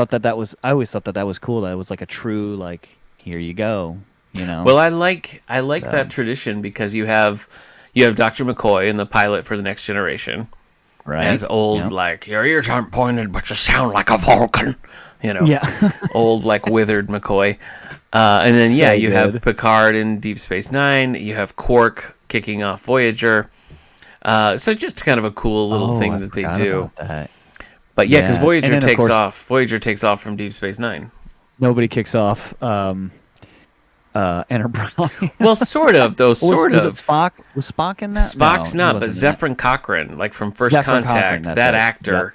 always thought that was cool. That it was like a true, like, here you go, you know? Well, I like that tradition because you have Dr. McCoy in the pilot for the Next Generation. right? As old, Yep. like, your ears aren't pointed, but you sound like a Vulcan. You know, Yeah. old, like, withered McCoy. And then, So you have good. Picard in Deep Space Nine. You have Quark kicking off Voyager. So just kind of a cool little thing I that they forgot do. about that. But yeah, because Yeah. Voyager And then, of takes course- off. Voyager takes off from Deep Space Nine. Nobody kicks off Enterprise. Well, sort of, though. was Sort it of. Spock? Was Spock in that? Spock's No, he not, but wasn't in it. Zefram Cochrane, like from First Zefram Contact, Cochrane, that's that right. actor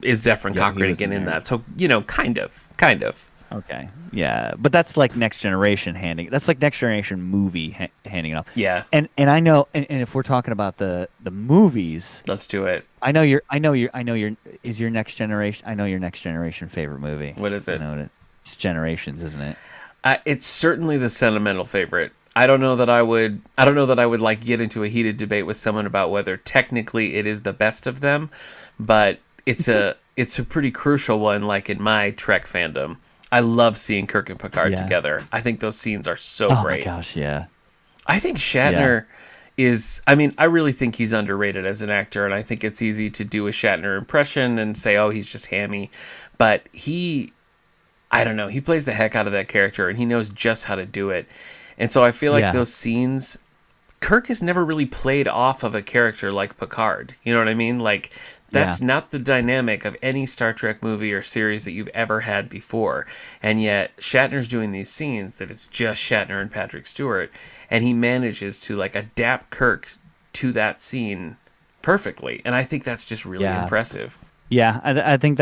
is Zefram he Cochrane was again in there. that. So, kind of. Okay, yeah, but that's like Next Generation handing. That's like Next Generation movie handing it off. Yeah, And I know, and if we're talking about the movies, let's do it. I know your is your Next Generation. I know your Next Generation favorite movie. What is it? I know it's Generations, isn't it? It's certainly the sentimental favorite. I don't know that I would like get into a heated debate with someone about whether technically it is the best of them, but it's a pretty crucial one. Like in my Trek fandom, I love seeing Kirk and Picard together. I think those scenes are so great. Oh my gosh, yeah. I think Shatner is. I mean, I really think he's underrated as an actor, and I think it's easy to do a Shatner impression and say, "Oh, he's just hammy," but I don't know. He plays the heck out of that character, and he knows just how to do it. And so I feel like those scenes, Kirk has never really played off of a character like Picard. You know what I mean? Like, that's not the dynamic of any Star Trek movie or series that you've ever had before. And yet, Shatner's doing these scenes that it's just Shatner and Patrick Stewart, and he manages to, like, adapt Kirk to that scene perfectly. And I think that's just really impressive. Yeah, I think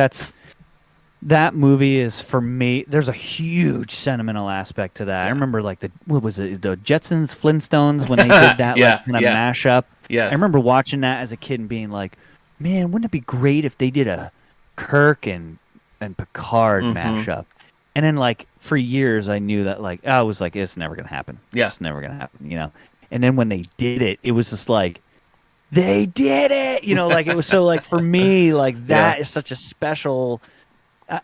that movie is, for me, there's a huge sentimental aspect to that. I remember, like, what was it, the Jetsons, Flintstones, when they did that like, kind of mashup. Yes. I remember watching that as a kid and being like, man, wouldn't it be great if they did a Kirk and Picard mashup? And then, like, for years, I knew that, like, I was like, it's never going to happen. Yeah. It's never going to happen, And then when they did it, it was just like, they did it! Like, it was so, like, for me, like, that is such a special...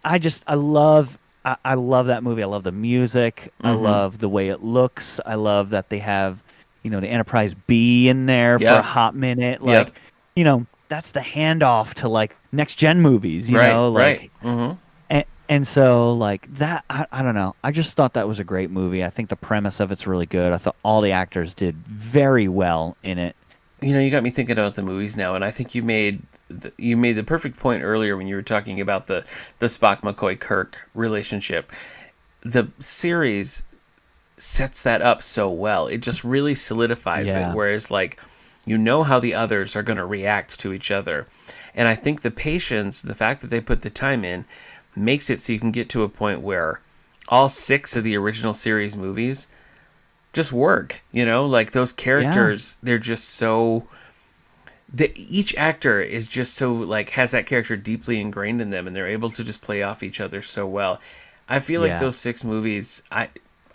I love that movie. I love the music. I love the way it looks. I love that they have, the Enterprise B in there for a hot minute. Like, that's the handoff to like next gen movies, you know, like, and so like that, I don't know. I just thought that was a great movie. I think the premise of it's really good. I thought all the actors did very well in it. You got me thinking about the movies now, and I think you made the perfect point earlier when you were talking about the Spock McCoy Kirk relationship. The series sets that up so well. It just really solidifies it. Whereas like, how the others are going to react to each other. And I think the patience, the fact that they put the time in, makes it so you can get to a point where all 6 of the original series movies just work. Like those characters, they're just so... each actor is just so like has that character deeply ingrained in them, and they're able to just play off each other so well. I feel like those 6 movies, I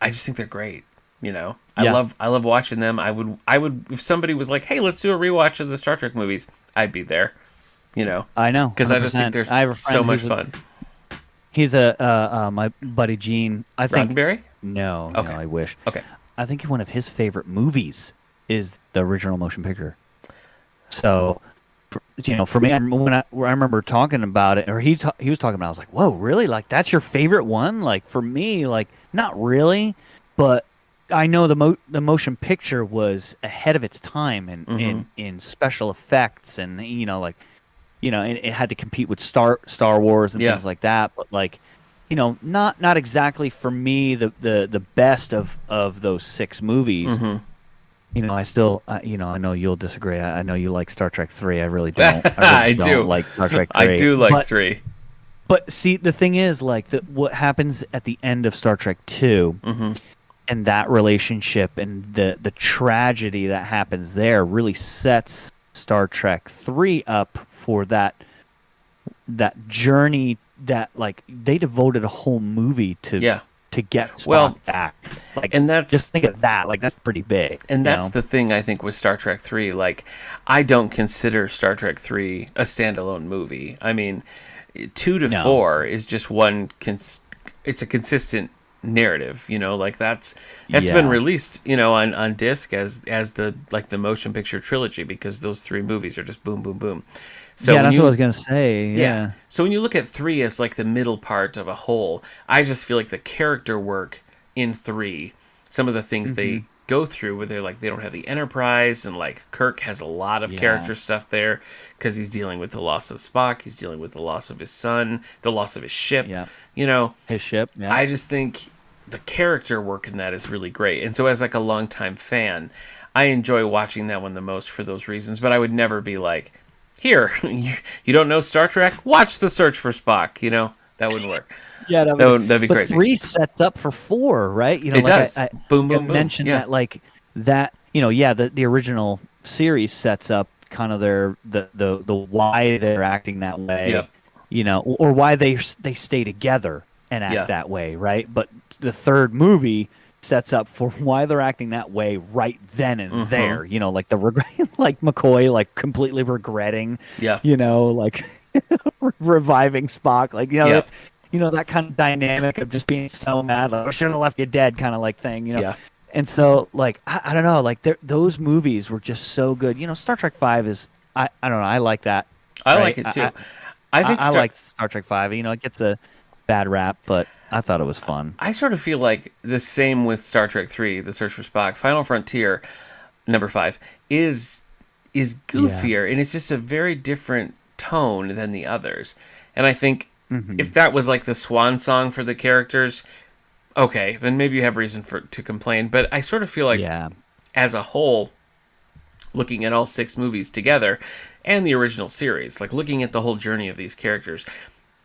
just think they're great. I love watching them. I would if somebody was like, hey, let's do a rewatch of the Star Trek movies, I'd be there. I know, because I just think they're so much fun. He's my buddy Gene. I think Roddenberry? No, I wish. Okay, I think one of his favorite movies is the original motion picture. So, for me, when I remember talking about it, or he was talking about it, I was like, whoa, really? Like, that's your favorite one? Like, for me, like, not really, but I know the motion picture was ahead of its time in special effects, and, and it had to compete with Star Wars and things like that, but, like, not exactly, for me, the best of those 6 movies. I still, I know you'll disagree. I know you like Star Trek 3. I really don't. I don't like Star Trek 3. I do like 3. But see, the thing is, like, what happens at the end of Star Trek 2 and that relationship and the tragedy that happens there really sets Star Trek 3 up for that journey that, like, they devoted a whole movie to get Spock back. Like, and that's, just think of that. Like, that's pretty big. And that's the thing, I think, with Star Trek 3. Like, I don't consider Star Trek 3 a standalone movie. I mean, 2 to 4 is just one... it's a consistent narrative, like that's been released, on disc as the motion picture trilogy, because those 3 movies are just boom, boom, boom. So that's what I was gonna say. Yeah. So when you look at 3 as like the middle part of a whole, I just feel like the character work in 3, some of the things they go through where they're like they don't have the Enterprise, and like Kirk has a lot of character stuff there because he's dealing with the loss of Spock, he's dealing with the loss of his son, the loss of his ship. You know, his ship. Yeah. I just think the character work in that is really great, and so as like a longtime fan, I enjoy watching that one the most for those reasons. But I would never be like, here, you don't know Star Trek? Watch The Search for Spock. You know, that wouldn't work. Yeah, that'd be but crazy. 3 sets up for 4, right? You know, it like does. Boom, boom, boom. Mentioned that, like that. You know, yeah, the original series sets up kind of the why they're acting that way. Yep. You know, or why they stay together and act that way, right? But the third movie sets up for why they're acting that way right then and there. You know, like like McCoy, like completely regretting. You know, like reviving Spock, like you know, that kind of dynamic of just being so mad, like I shouldn't have left you dead, kind of like thing. You know. And so, like, I don't know, like those movies were just so good. You know, Star Trek V is, I don't know, I like that. I like it too. I like Star Trek V. You know, it gets a bad rap, but I thought it was fun. I sort of feel like the same with Star Trek 3, The Search for Spock. Final Frontier, number 5, is goofier, and it's just a very different tone than the others. And I think if that was like the swan song for the characters, okay, then maybe you have reason to complain. But I sort of feel like, as a whole, looking at all 6 movies together, and the original series, like looking at the whole journey of these characters,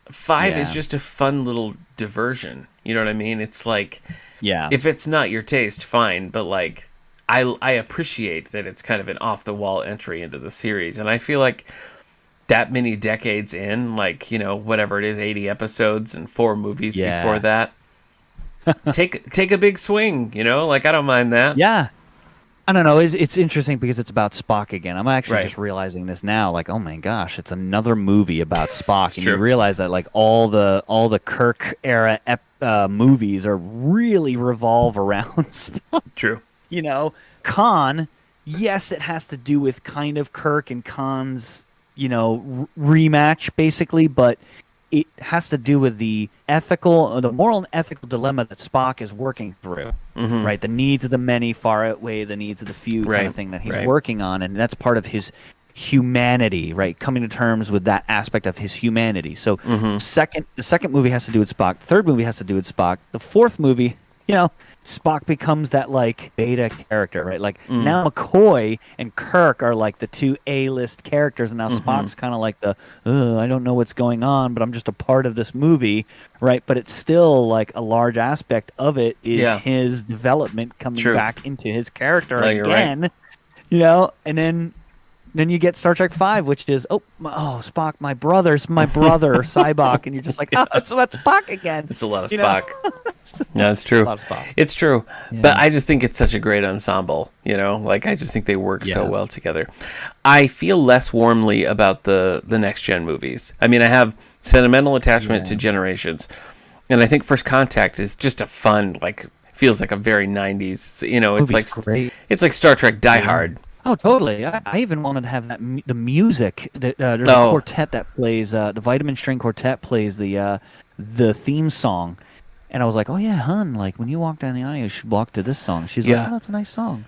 5 is just a fun little diversion. You know what I mean? It's like, if it's not your taste, fine. But like, I appreciate that it's kind of an off the wall entry into the series, and I feel like that many decades in, like, you know, whatever it is, 80 episodes and 4 movies before that, take a big swing. You know, like I don't mind that. Yeah. I don't know. It's interesting because it's about Spock again. I'm actually just realizing this now. Like, oh my gosh, it's another movie about Spock, and you realize that like all the Kirk era movies are really revolve around Spock. True. You know, Khan. Yes, it has to do with kind of Kirk and Khan's, you know, rematch basically, but it has to do with the moral and ethical dilemma that Spock is working through, right? The needs of the many far outweigh the needs of the few, kind of thing that he's working on, and that's part of his humanity, right? Coming to terms with that aspect of his humanity. So, the second movie has to do with Spock. The third movie has to do with Spock. The fourth movie, you know, Spock becomes that like beta character, right? Like now McCoy and Kirk are like the 2 A-list characters, and now Spock's kind of like the I don't know what's going on, but I'm just a part of this movie, right? But it's still like a large aspect of it is his development coming back into his character again, you know. And then you get Star Trek V, which is Spock, my brother, Cybok, and you're just like, so that's Spock again. It's a lot of Spock. No, it's true. It's true. Yeah. But I just think it's such a great ensemble, you know? Like, I just think they work so well together. I feel less warmly about the next gen movies. I mean, I have sentimental attachment to Generations, and I think First Contact is just a fun, like, feels like a very 90s, you know, it's like great. It's like Star Trek Die Hard. Oh, totally. I even wanted to have that the music. There's a quartet that plays, the Vitamin String Quartet plays the theme song. And I was like, oh, yeah, hon, like, when you walk down the aisle, you should walk to this song. She's like, oh, that's a nice song.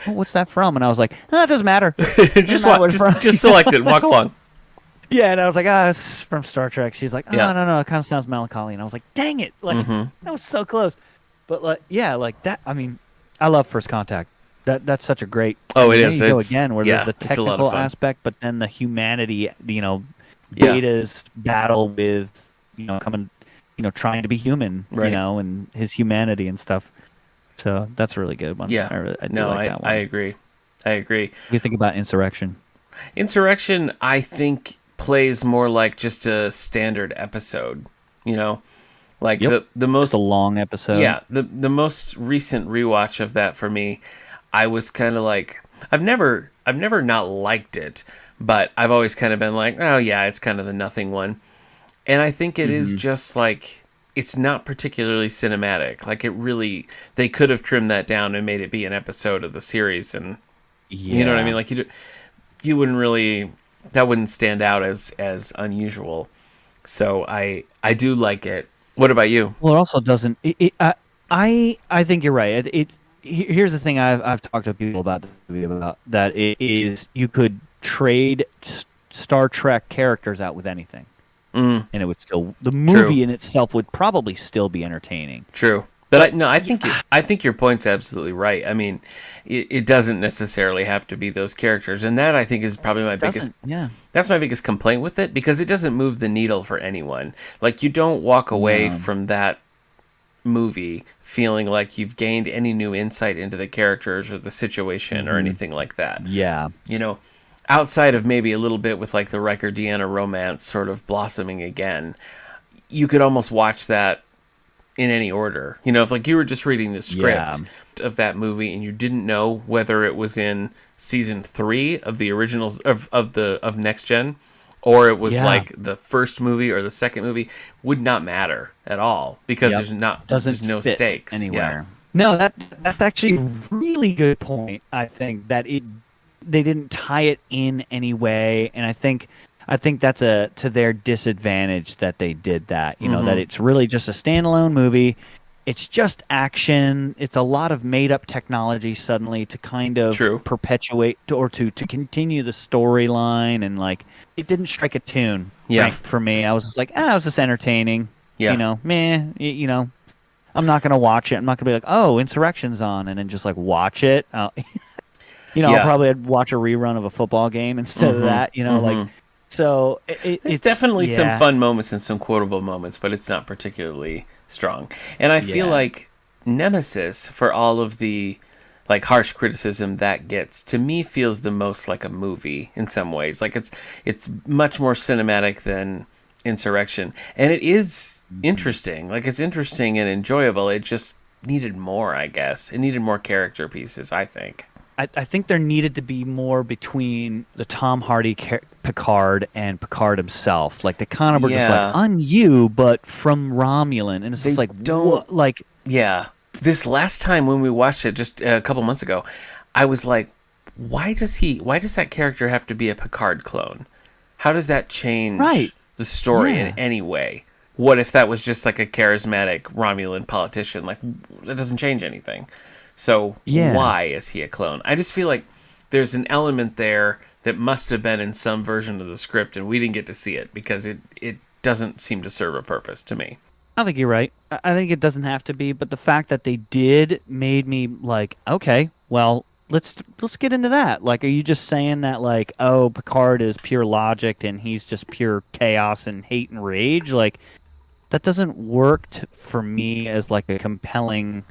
Oh, what's that from? And I was like, it doesn't matter. Just select it. Walk along. Yeah, and I was like, it's from Star Trek. She's like, no, it kind of sounds melancholy. And I was like, dang it. Like, that was so close. But, like, yeah, like that, I mean, I love First Contact. That's such a great... Oh, it is. There you go again, where there's the technical aspect, but then the humanity, you know, Beta's battle with, you know, trying to be human, you know, and his humanity and stuff. So that's a really good one. Yeah. I like that one. I agree. What do you think about Insurrection? Insurrection, I think, plays more like just a standard episode, you know? Like the most... Just a long episode. Yeah. The most recent rewatch of that for me, I was kind of like... I've never not liked it, but I've always kind of been like, oh, yeah, it's kind of the nothing one. And I think it is just like, it's not particularly cinematic. Like, it really, they could have trimmed that down and made it be an episode of the series. And you know what I mean? Like, you wouldn't really, that wouldn't stand out as unusual. So I do like it. What about you? Well, it also doesn't, I think you're right. here's the thing I've talked to people about the movie about that it is you could trade Star Trek characters out with anything, and it would still the movie in itself would probably still be entertaining. True. But I think your point's absolutely right. I mean, it doesn't necessarily have to be those characters, and that I think is probably my biggest. Yeah, that's my biggest complaint with it, because it doesn't move the needle for anyone. Like, you don't walk away from that movie feeling like you've gained any new insight into the characters or the situation or anything like that. Yeah, you know, outside of maybe a little bit with like the Riker Deanna romance sort of blossoming again, you could almost watch that in any order. You know, if like you were just reading the script of that movie and you didn't know whether it was in season 3 of the originals of Next Gen, or it was like the first movie or the second movie, would not matter at all, because there's no stakes anywhere. No, that's actually a really good point. I think that they didn't tie it in any way, and I think that's to their disadvantage that they did that. You know, that it's really just a standalone movie. It's just action. It's a lot of made-up technology suddenly to kind of perpetuate or to continue the storyline, and like it didn't strike a tune. For me, I was just like, it was just entertaining. You know, meh. You know, I'm not gonna watch it. I'm not gonna be like, oh, Insurrection's on, and then just like watch it. You know, I'll probably watch a rerun of a football game instead of that. You know, like. So it's definitely some fun moments and some quotable moments, but it's not particularly strong. And I feel like Nemesis, for all of the like harsh criticism that gets, to me feels the most like a movie in some ways. Like it's much more cinematic than Insurrection, and it is interesting. Like, it's interesting and enjoyable. It just needed more, I guess. It needed more character pieces, I think. I think there needed to be more between the Tom Hardy Picard and Picard himself. Like, they kind of were just like, on you, but from Romulan. And it's just like, what? Like, yeah. This last time when we watched it just a couple months ago, I was like, why does that character have to be a Picard clone? How does that change the story in any way? What if that was just like a charismatic Romulan politician? Like, that doesn't change anything. So why is he a clone? I just feel like there's an element there that must have been in some version of the script, and we didn't get to see it because it doesn't seem to serve a purpose to me. I think you're right. I think it doesn't have to be, but the fact that they did made me like, okay, well, let's get into that. Like, are you just saying that, like, oh, Picard is pure logic and he's just pure chaos and hate and rage? Like, that doesn't work for me as like a compelling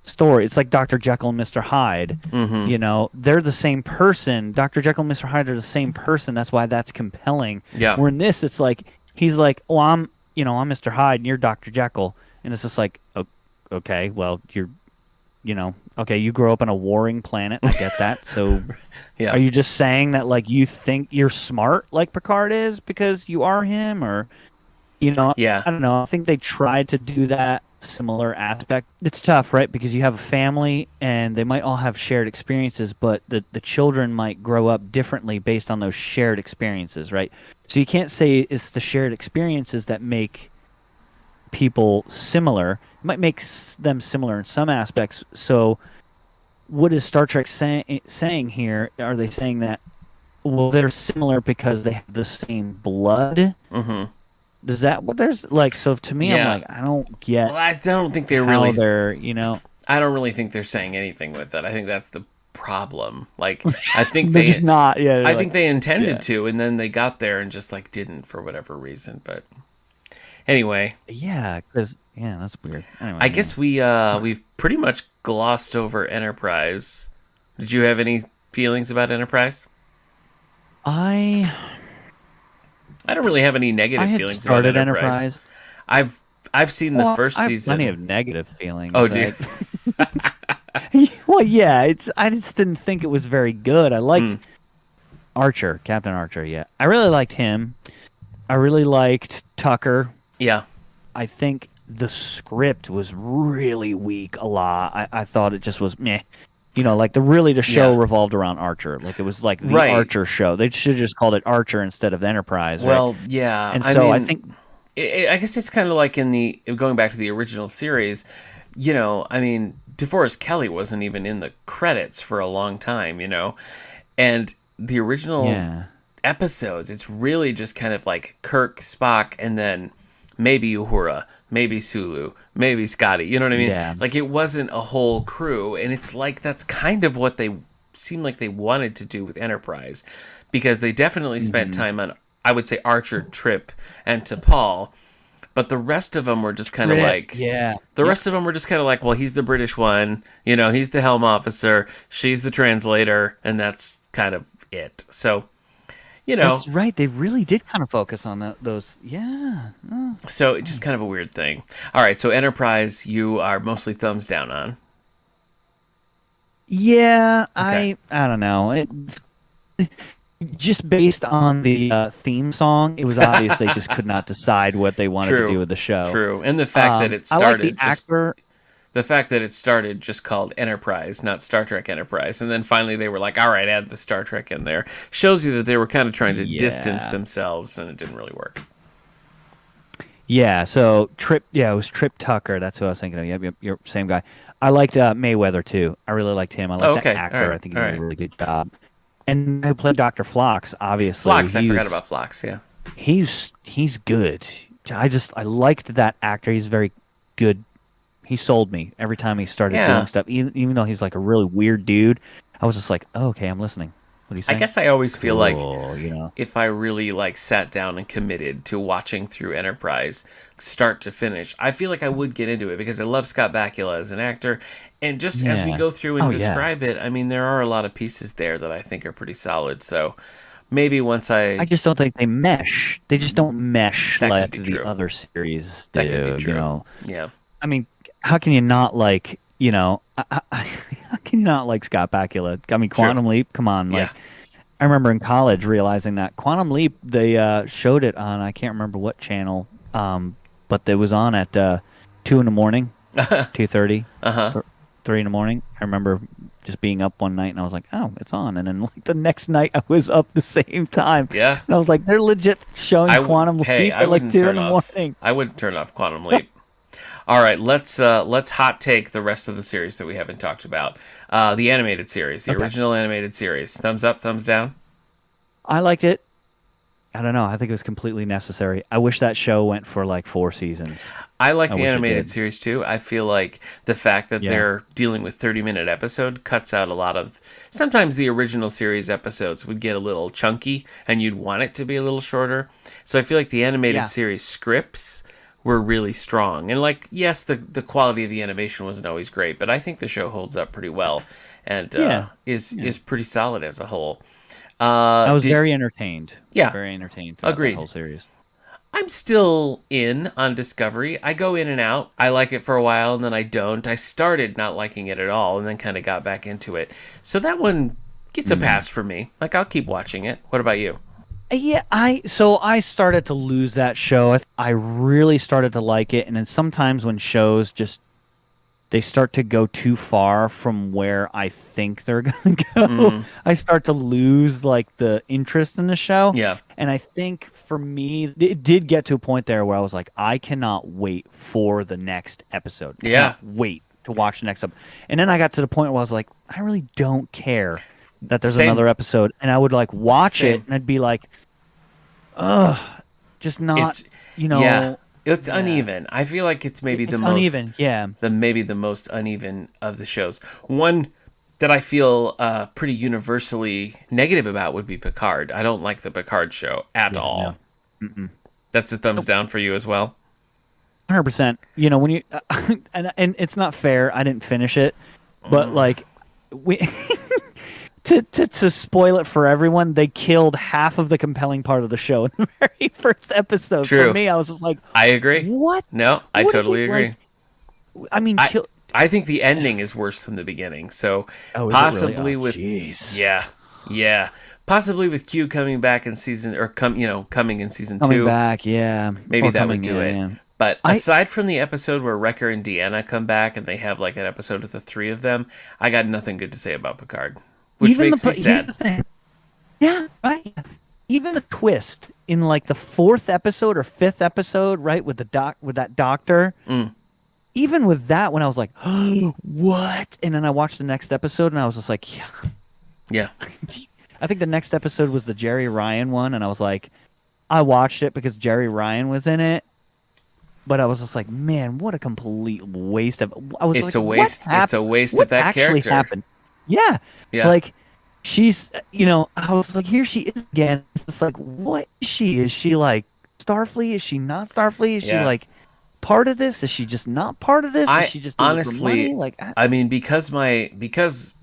story. It's like Dr. Jekyll and Mr. Hyde. You know, they're the same person. Dr. Jekyll and Mr. Hyde are the same person. That's why that's compelling. Yeah. Where in this, it's like he's like, oh, I'm Mr. Hyde and you're Dr. Jekyll, and it's just like, okay, well, you're, you know, okay, you grow up on a warring planet. I get that. So, are you just saying that like you think you're smart like Picard is because you are him, or, you know? I don't know. I think they tried to do that similar aspect. It's tough, right? Because you have a family and they might all have shared experiences, but the children might grow up differently based on those shared experiences, right? So you can't say it's the shared experiences that make people similar. It might make them similar in some aspects. So what is Star Trek saying here? Are they saying that, well, they're similar because they have the same blood? Does that what there's like? So to me, I'm like, I don't get. Well, I don't think they're how really. They're, you know. I don't really think they're saying anything with that. I think that's the problem. Like, I think they're just not. Yeah. I think they intended to, and then they got there and just like didn't for whatever reason. But anyway. Yeah, because that's weird. Anyway, I guess we've pretty much glossed over Enterprise. Did you have any feelings about Enterprise? I don't really have any negative feelings about Enterprise. I've seen the first season. Plenty of negative feelings. Oh, dude. Well, yeah. I just didn't think it was very good. I liked Archer, Captain Archer. Yeah, I really liked him. I really liked Tucker. Yeah. I think the script was really weak. A lot. I thought it just was meh. You know, like the show revolved around Archer. Like, it was like the Archer show. They should have just called it Archer instead of Enterprise. Right? Well, yeah. And so I think, I guess it's kind of like going back to the original series. You know, I mean, DeForest Kelley wasn't even in the credits for a long time, and the original Yeah. episodes, it's really just kind of like Kirk, Spock, and then maybe Uhura, maybe Sulu, maybe Scotty. You know what I mean? Yeah. Like, it wasn't a whole crew, and it's like that's kind of what they seemed like they wanted to do with Enterprise, because they definitely spent time on, I would say, Archer, Trip, and T'Pol, but the rest of them were just kind of like, the rest of them were just kind of like, well, he's the British one, he's the helm officer, she's the translator, and that's kind of it. So, That's right. They really did kind of focus on those. Yeah. Oh. So it's just kind of a weird thing. All right. So Enterprise, you are mostly thumbs down on. Yeah. Okay. I don't know. Just based on the theme song, it was obvious they just could not decide what they wanted to do with the show. True. And the fact that it I started like the actor. The fact that it started just called Enterprise, not Star Trek Enterprise, and then finally they were like, all right, add the Star Trek in there, shows you that they were kind of trying to distance themselves, and it didn't really work. Yeah, so it was Trip Tucker. That's who I was thinking of. Yep, you're same guy. I liked Mayweather, too. I really liked him. I liked that actor. Right. I think he did a really good job. And who played Dr. Phlox, obviously. Phlox, I forgot about Phlox, yeah. He's good. I liked that actor. He's very good. He sold me every time he started doing stuff. Even though he's like a really weird dude, I was just like, oh, okay, I'm listening. What do you say? I guess I always feel like you if I really like sat down and committed to watching through Enterprise start to finish, I feel like I would get into it because I love Scott Bakula as an actor. And just as we go through and describe it, I mean, there are a lot of pieces there that I think are pretty solid. So maybe once I just don't think they mesh. They just don't mesh That like could be the true. other series do. That could be true. Yeah. I mean, how can you not like, how can you not like Scott Bakula? I mean, Quantum Leap, come on. Like, I remember in college realizing that Quantum Leap, they showed it on, I can't remember what channel, but it was on at 2 in the morning, 2:30, 3 in the morning. I remember just being up one night and I was like, oh, it's on. And then like the next night I was up the same time. Yeah. And I was like, they're legit showing Quantum Leap at like 2 in the morning. I wouldn't turn off Quantum Leap. All right, let's hot take the rest of the series that we haven't talked about. The animated series, the original animated series. Thumbs up, thumbs down? I liked it. I don't know. I think it was completely necessary. I wish that show went for like 4 seasons. I like the animated series too. I feel like the fact that they're dealing with 30-minute episode cuts out a lot of... Sometimes the original series episodes would get a little chunky and you'd want it to be a little shorter. So I feel like the animated series scripts were really strong. And like, yes, the quality of the animation wasn't always great, but I think the show holds up pretty well and is pretty solid as a whole. I was very entertained. Yeah. Very entertained throughout the whole series. I'm still in on Discovery. I go in and out. I like it for a while, and then I don't. I started not liking it at all, and then kind of got back into it. So that one gets a pass for me. Like, I'll keep watching it. What about you? Yeah, I started to lose that show. I really started to like it, and then sometimes when shows just they start to go too far from where I think they're going to go, I start to lose like the interest in the show. Yeah. And I think for me, it did get to a point there where I was like, I cannot wait for the next episode. I cannot wait to watch the next episode. And then I got to the point where I was like, I really don't care that there's another episode. And I would like watch it and I'd be like, ugh, just not, Yeah. It's uneven. I feel like it's maybe the most uneven. Yeah, maybe the most uneven of the shows. One that I feel pretty universally negative about would be Picard. I don't like the Picard show at all. No. That's a thumbs down for you as well. 100%. You know when you and it's not fair. I didn't finish it, but like we. To spoil it for everyone, they killed half of the compelling part of the show in the very first episode. True. For me, I was just like, I agree. What? No, I totally agree. Like, I mean, I think the ending is worse than the beginning. So possibly with possibly with Q coming back in season coming in season 2. Coming back, yeah. Maybe that would do it. Yeah. But aside from the episode where Wrecker and Deanna come back and they have like an episode with the 3 of them, I got nothing good to say about Picard. Which makes me sad. Yeah, right. Even the twist in like the 4th episode or 5th episode, right, with that doctor. even with that, when I was like, what? And then I watched the next episode, and I was just like, yeah. Yeah. I think the next episode was the Jerry Ryan one, and I was like, I watched it because Jerry Ryan was in it. But I was just like, man, what a complete waste of. I was It's like, a waste. It's a waste of that actually character. happened? Yeah. Yeah. Like, she's, I was like, here she is again. It's just like, what is she? Is she like Starfleet? Is she not Starfleet? Is she like part of this? Is she just not part of this? Is she just doing it for money? Like, I mean, because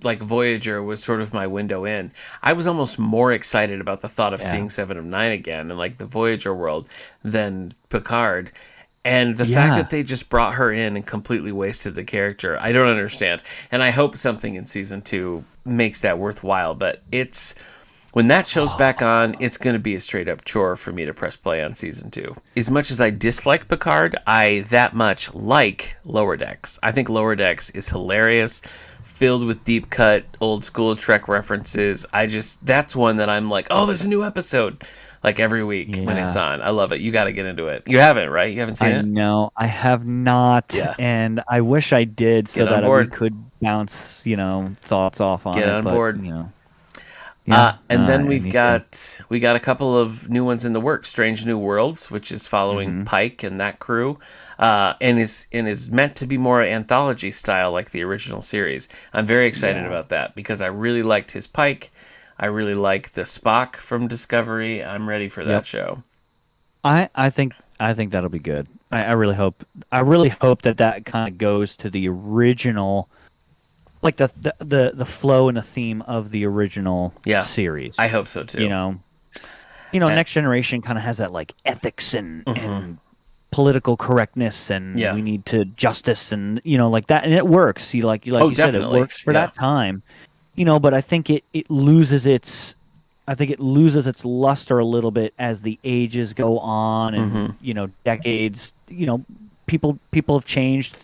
like Voyager was sort of my window in, I was almost more excited about the thought of seeing 7 of 9 again and like the Voyager world than Picard. And the fact that they just brought her in and completely wasted the character, I don't understand. And I hope something in season 2 makes that worthwhile. But when that show's back on, it's going to be a straight up chore for me to press play on season 2. As much as I dislike Picard, I that much like Lower Decks. I think Lower Decks is hilarious, filled with deep cut, old school Trek references. That's one that I'm like, oh, there's a new episode. Like every week when it's on. I love it. You got to get into it. You haven't, right? You haven't seen it? No, I have not. Yeah. And I wish I did so that we could bounce, thoughts off on it. Get on board. And then we got a couple of new ones in the works. Strange New Worlds, which is following Pike and that crew, and is meant to be more anthology style like the original series. I'm very excited about that because I really liked his Pike. I really like the Spock from Discovery. I'm ready for that show. I think that'll be good. I really hope that kind of goes to the original, like the flow and the theme of the original series. I hope so too. Next Generation kind of has that like ethics and political correctness and we need to justice and like that, and it works. You said, it works for that time. But I think it loses its luster a little bit as the ages go on and decades. People have changed.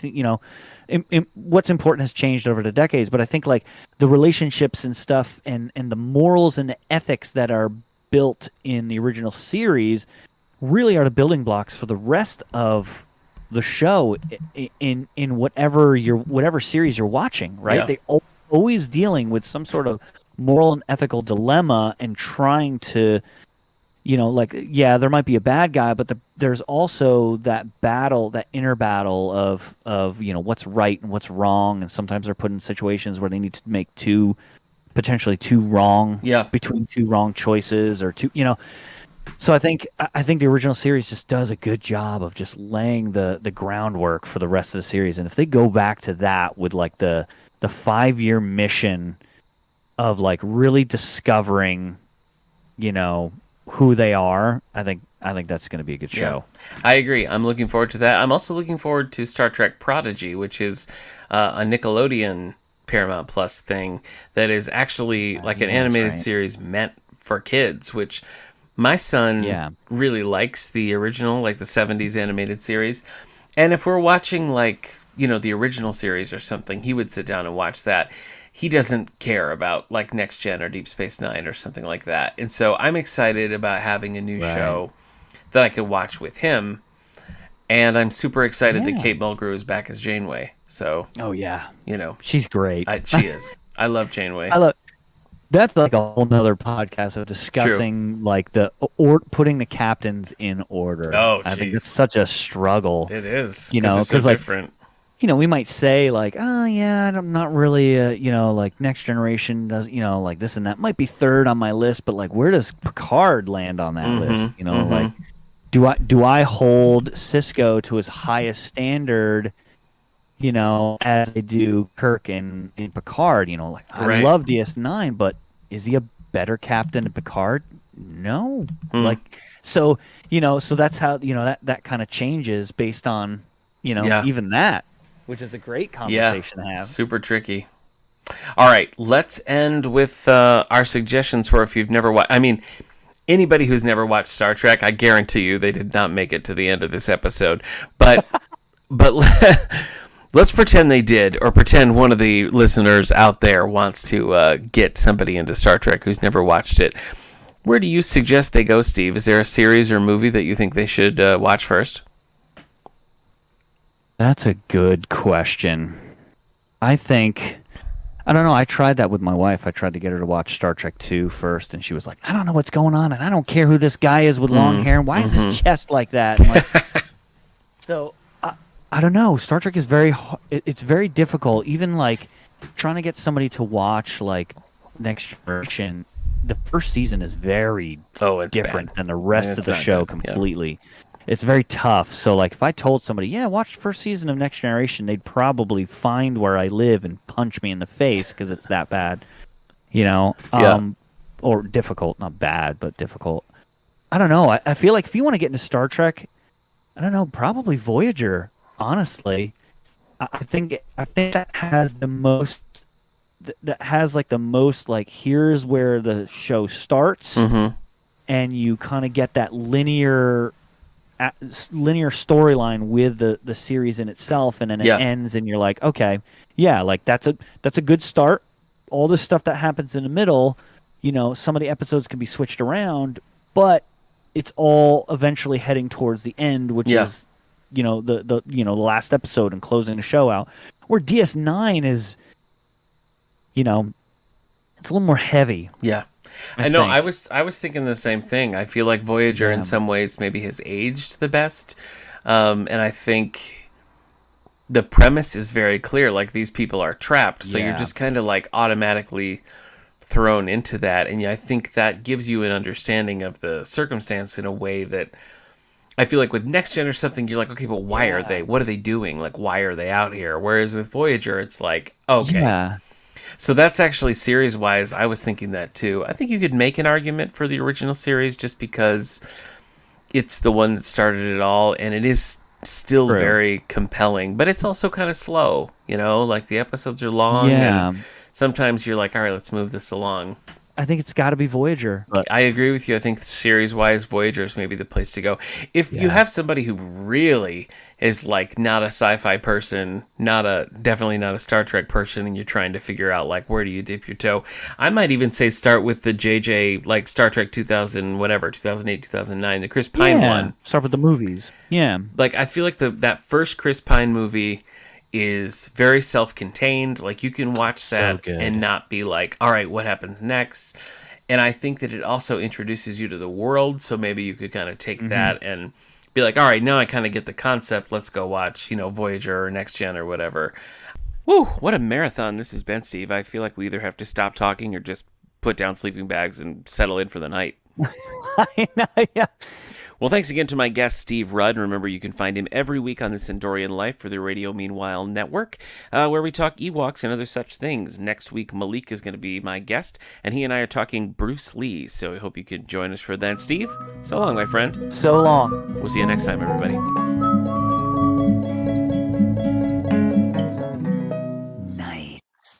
What's important has changed over the decades. But I think like the relationships and stuff and the morals and the ethics that are built in the original series really are the building blocks for the rest of the show in whatever series you're watching. Right? Yeah. They always dealing with some sort of moral and ethical dilemma and trying to, there might be a bad guy, but there's also that inner battle of what's right and what's wrong, and sometimes they're put in situations where they need to make potentially two wrong between two wrong choices or two. So I think the original series just does a good job of just laying the groundwork for the rest of the series, and if they go back to that with like the 5-year mission of like really discovering, who they are, I think that's going to be a good show. I agree. I'm looking forward to that. I'm also looking forward to Star Trek Prodigy, which is a Nickelodeon Paramount Plus thing that is actually like an animated series meant for kids, which my son really likes the original, like the 70s animated series. And if we're watching like the original series or something, he would sit down and watch that. He doesn't care about like Next Gen or Deep Space Nine or something like that. And so I'm excited about having a new show that I could watch with him. And I'm super excited that Kate Mulgrew is back as Janeway. So, she's great. She is. I love Janeway. That's like a whole nother podcast of discussing like putting the captains in order. Oh, I think it's such a struggle. It is. Because it's so different. We might say like, oh yeah, I'm not really, like Next Generation does, like this and that might be third on my list, but like, where does Picard land on that list? Like, do I hold Cisco to his highest standard, as I do Kirk and Picard? Like I love DS9, but is he a better captain than Picard? No. Like, so that's how that kind of changes based on even that. Which is a great conversation to have. Super tricky. All right, let's end with our suggestions for if you've never watched. I mean, anybody who's never watched Star Trek, I guarantee you they did not make it to the end of this episode. But let's pretend they did, or pretend one of the listeners out there wants to get somebody into Star Trek who's never watched it. Where do you suggest they go, Steve? Is there a series or movie that you think they should watch first? That's a good question. I think, I don't know. I tried that with my wife. I tried to get her to watch Star Trek 2 first, and she was like, I don't know what's going on, and I don't care who this guy is with long hair, and why is his chest like that? And like, so, I don't know. Star Trek is it's very difficult. Even like trying to get somebody to watch like Next Generation, the first season is very different bad. than the rest of the show good. completely. Yeah. It's very tough. So, like, if I told somebody, yeah, watch the first season of Next Generation, they'd probably find where I live and punch me in the face because it's that bad, you know? Or difficult. Not bad, but difficult. I don't know. I feel like if you want to get into Star Trek, I don't know, probably Voyager, honestly. I think that has the most, here's where the show starts, and you kind of get that linear storyline with the series in itself, and then it ends and you're like, okay, yeah, like that's a good start. All this stuff that happens in the middle, you know, some of the episodes can be switched around, but it's all eventually heading towards the end, which is, you know, the last episode and closing the show out. Where DS9 is, you know, it's a little more heavy. Yeah. I know. I was thinking the same thing. I feel like Voyager in some ways maybe has aged the best, and I think the premise is very clear. Like, these people are trapped, so you're just kind of like automatically thrown into that, and I think that gives you an understanding of the circumstance in a way that I feel like with Next Gen or something, you're like, okay, but why are they? What are they doing? Like, why are they out here? Whereas with Voyager, it's like, okay. Yeah. So that's actually series-wise, I was thinking that too. I think you could make an argument for the original series just because it's the one that started it all, and it is still very compelling, but it's also kind of slow, you know? Like, the episodes are long, and sometimes you're like, all right, let's move this along. I think it's got to be Voyager. I agree with you. I think series-wise, Voyager is maybe the place to go. If you have somebody who really is like not a sci-fi person, definitely not a Star Trek person, and you're trying to figure out like where do you dip your toe, I might even say start with the JJ, like Star Trek 2000, whatever, 2008, 2009, the Chris Pine one. Start with the movies. Yeah. Like, I feel like that first Chris Pine movie is very self-contained. Like, you can watch that and not be like, all right, what happens next? And I think that it also introduces you to the world, so maybe you could kind of take that and be like, all right, now I kind of get the concept. Let's go watch, you know, Voyager or Next Gen or whatever. Woo, what a marathon this has been, Steve. I feel like we either have to stop talking or just put down sleeping bags and settle in for the night. I know, yeah. Well, thanks again to my guest, Steve Rudd. Remember, you can find him every week on This Endorian Life for the Radio Meanwhile Network, where we talk Ewoks and other such things. Next week, Malik is going to be my guest, and he and I are talking Bruce Lee, so I hope you can join us for that. Steve, so long, my friend. So long. We'll see you next time, everybody.